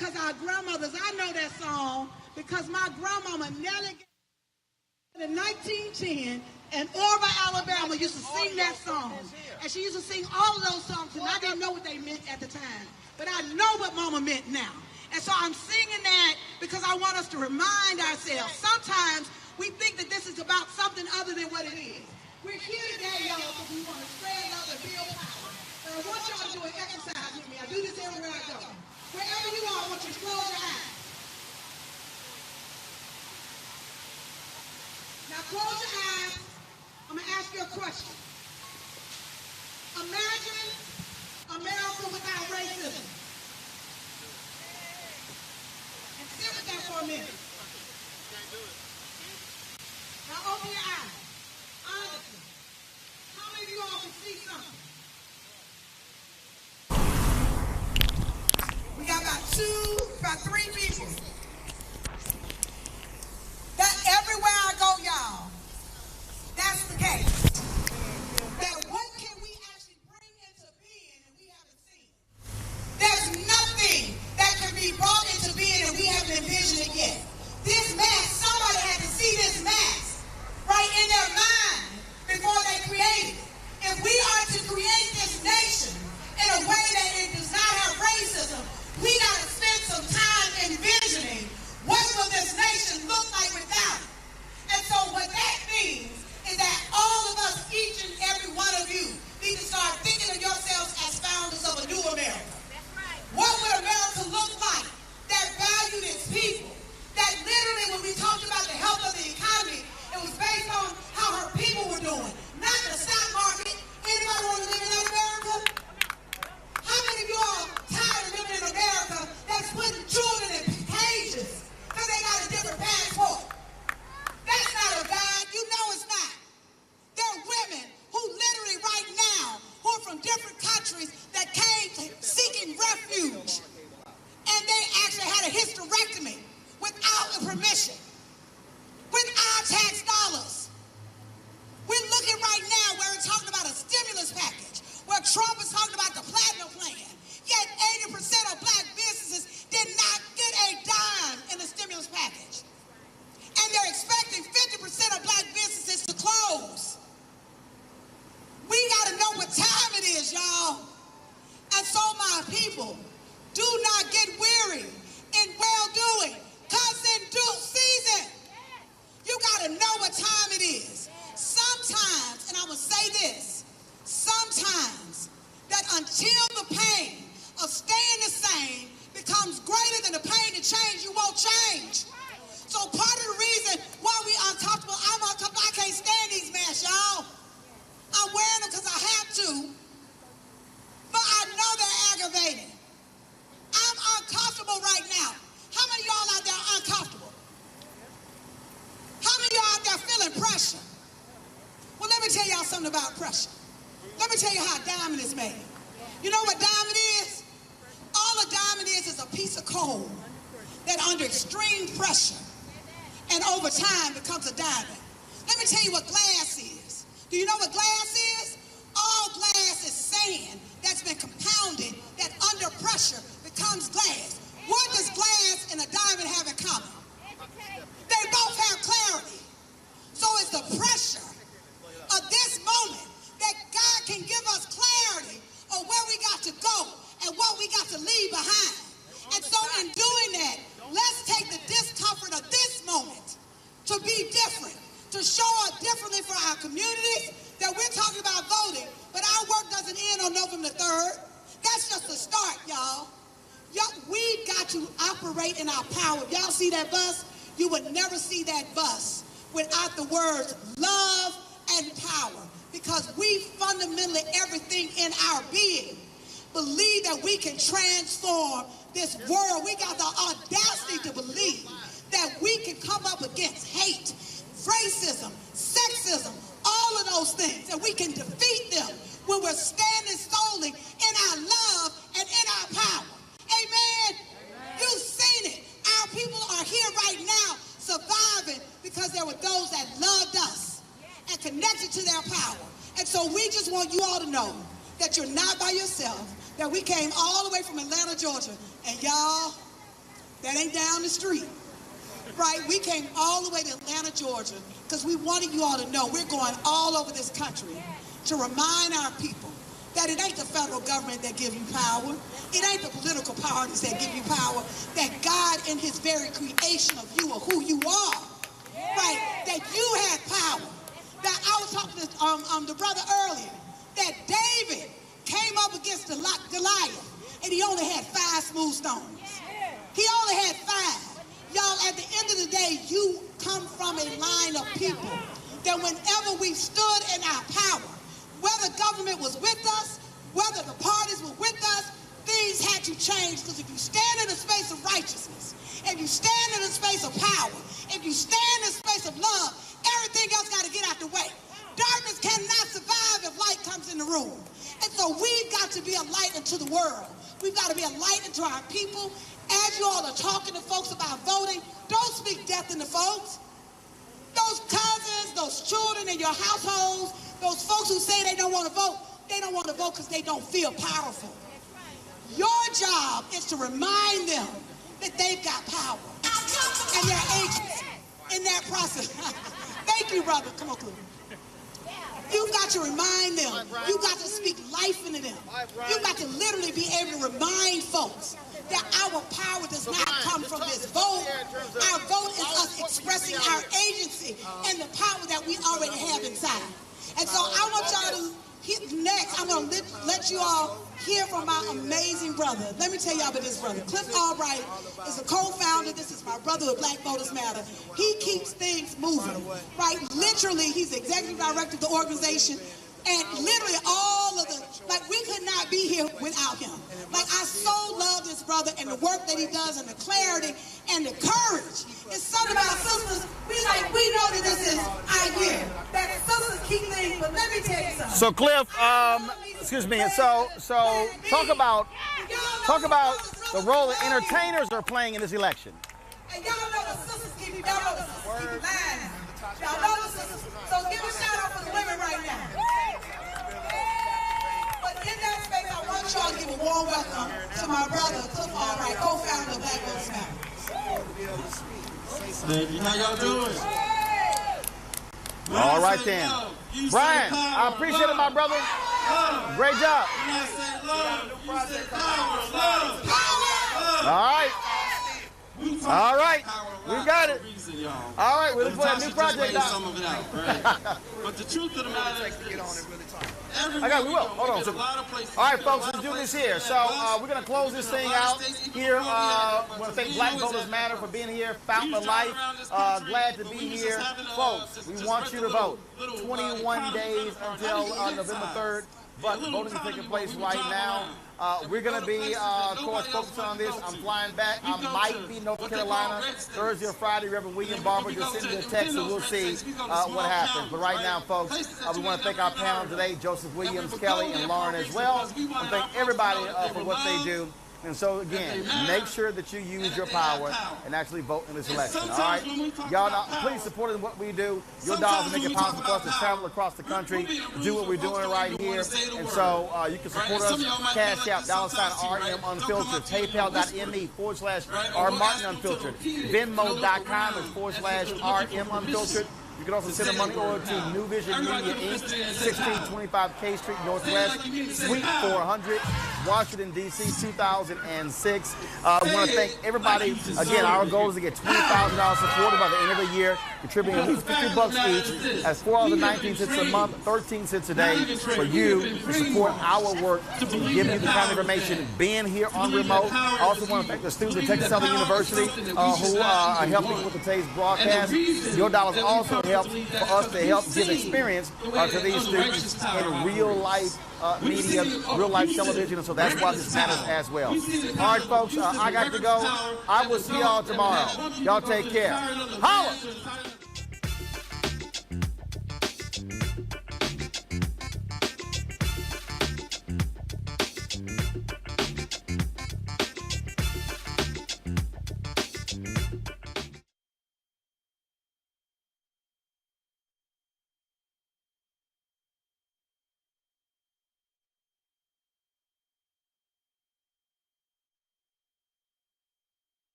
because our grandmothers, I know that song because my grandmama Nellie in 1910 in Orva, Alabama used to sing that song. And she used to sing all of those songs, and I didn't know what they meant at the time. But I know what mama meant now. And so I'm singing that because I want us to remind ourselves. Sometimes we think that this is about something other than what it is. We're here today, y'all, because we want to spread love and build power. And I want y'all to do an exercise with me. I do this everywhere I go. Wherever you are, I want you to close your eyes. Now close your eyes. I'm going to ask you a question. Imagine America without racism. And sit with that for a minute. Now open your eyes. Honestly. How many of you all can see something? We got about 3 people. That everywhere I go, y'all, that's the case. That what can we actually bring into being and we haven't seen? There's nothing that can be brought into being and we haven't envisioned it yet. This mask, somebody had to see this mask right in their mind before they created it. If we are to create this nation in a way that it does not have racism, we got to spend some time envisioning what will this nation look like without it. And so what that means is that all of us, each and every one of you, need to start thinking of yourselves as founders of a new America. What would America look like that valued its people? That literally, when we talked about the health of the economy, it was based on how her people were doing, not the stock market. Anybody want to live in America? How many of you all tired of living in America that's putting children in cages because they got a different passport? That's not a God. You know it's not. There are women who literally right now, who are from different countries that came seeking refuge. And they actually had a hysterectomy without a permission, with our tax dollars. We're looking right now where we're talking about a stimulus package, where Trump is talking about the platinum plan. Yet 80% of black businesses did not get a dime in the stimulus package. And they're expecting 50% of black businesses to close. We got to know what time it is, y'all. And so, my people, do not get weary in well-doing, because in due season, you got to know what time it is. Sometimes, and I will say this, sometimes that until the pain of staying the same becomes greater than the pain to change, you won't change. So part of the reason why we uncomfortable, I'm uncomfortable, I can't stand these masks, y'all. I'm wearing them because I have to, but I know they're aggravating. I'm uncomfortable right now. How many of y'all out there are uncomfortable? How many of y'all out there feeling pressure? Well, let me tell y'all something about pressure. Let me tell you how a diamond is made. You know what diamond is? All a diamond is a piece of coal that under extreme pressure and over time becomes a diamond. Let me tell you what glass is. Do you know what glass is? All glass is sand that's been compounded that under pressure becomes glass. What does glass and a diamond have in common? They both have clarity. So it's the pressure of this moment that God can give us clarity on where we got to go and what we got to leave behind. And so in doing that, let's take the discomfort of this moment to be different, to show up differently for our communities, that we're talking about voting, but our work doesn't end on November 3rd. That's just the start, y'all. We've got to operate in our power. If y'all see that bus, you would never see that bus without the words love and power, because we fundamentally, everything in our being, believe that we can transform this world. We got the audacity to believe that we can come up against hate, racism, sexism, all of those things, and we can defeat them when we're standing solely in our love and in our power. Amen? You've seen it. Our people are here right now surviving because there were those that loved us and connected to their power. And so we just want you all to know that you're not by yourself, that we came all the way from Atlanta, Georgia, and y'all, That ain't down the street, right? We came all the way to Atlanta, Georgia, because we wanted you all to know we're going all over this country to remind our people that it ain't the federal government that gives you power. It ain't the political parties that give you power. That God in his very creation of you or who you are, right, that you had power. That I was talking to the brother earlier, that David came up against Goliath, and he only had 5 smooth stones. He only had 5. Y'all, at the end of the day, you come from a line of people that whenever we stood in our power, whether government was with us, whether the parties were with us, things had to change, because if you stand in a space of righteousness, if you stand in a space of power, if you stand in a space of love, everything else got to get out the way. Darkness cannot survive if light comes in the room. And so we've got to be a light into the world. We've got to be a light into our people. As you all are talking to folks about voting, don't speak death into folks. Those cousins, those children in your households, those folks who say they don't want to vote because they don't feel powerful. Your job is to remind them that they've got power and they're agents in that process. Thank you, brother. Come on, Cleve. You've got to remind them. You've got to speak life into them. You've got to literally be able to remind folks that our power does not come from this vote. Our vote is us expressing our agency and the power that we already have inside. And so I want y'all to hit next. I'm going to let you all hear from my amazing brother. Let me tell y'all about this brother. Cliff Albright is a co-founder. This is my brother with Black Voters Matter. He keeps things moving, right? Literally, he's the executive director of the organization. And literally all of the, like, we could not be here without him. Like, I so love this brother and the work that he does and the clarity and the courage. It's something about sisters, we know that this is idea, that sisters keep things, but let me tell you something. So Cliff, excuse me, so talk about the role that entertainers are playing in this election. And y'all know the sisters keep you, y'all know the sisters keep you lying. Y'all know the sisters, so give a shout out for the women right now. But in that space, I want y'all to give a warm welcome to my brother, Cliff Albright, co-founder of Black Voters Matter. Thank you. How y'all doing? All right then. Brian, I appreciate it, my brother. Great job. All right. All right. We got it. All right, we're looking for a new project. But the truth of the matter is, we will. Hold on. All right, folks, let's do this here. So we're going to close this thing out here. I want to thank Black Voters Matter for being here. Fountain of Life, glad to be here. Folks, we want you to vote. 21 days until November 3rd, but voting is taking place right now. We're going to be, of course, focusing on this. I'm flying back. I might be in North Carolina Thursday or Friday. Reverend William Barber just sent me a text, so we'll see what happens. But right now, folks, we want to thank our panel today, Joseph Williams, Kelly, and Lauren as well. And thank everybody for what they do. And so, again, make sure that you use your power and actually vote in this election, all right? Y'all, please support what we do. Your dollars make it possible for us to travel across the country, do what we're doing right here. And so you can support us, Cash App, $RM Unfiltered, PayPal.me/R Martin Unfiltered, Venmo.com/RM Unfiltered. You can also send a money order to New Vision Media Inc., 1625 K Street Northwest, Suite 400, Washington, D.C., 2006. I want to thank everybody. Again, our goal is to get $20,000 supported by the end of the year, contributing at least $50 each. That's $4.19 a month, 13 cents a day for you to support our work, to give you the kind of information being here on remote. I also want to thank the students at Texas Southern University who are helping with today's broadcast. Your dollars also help for us to help give experience to these students in real life media, real life television, and so that's why this matters as well. All right, folks, I got to go. I will see y'all tomorrow. Y'all take care. Holla!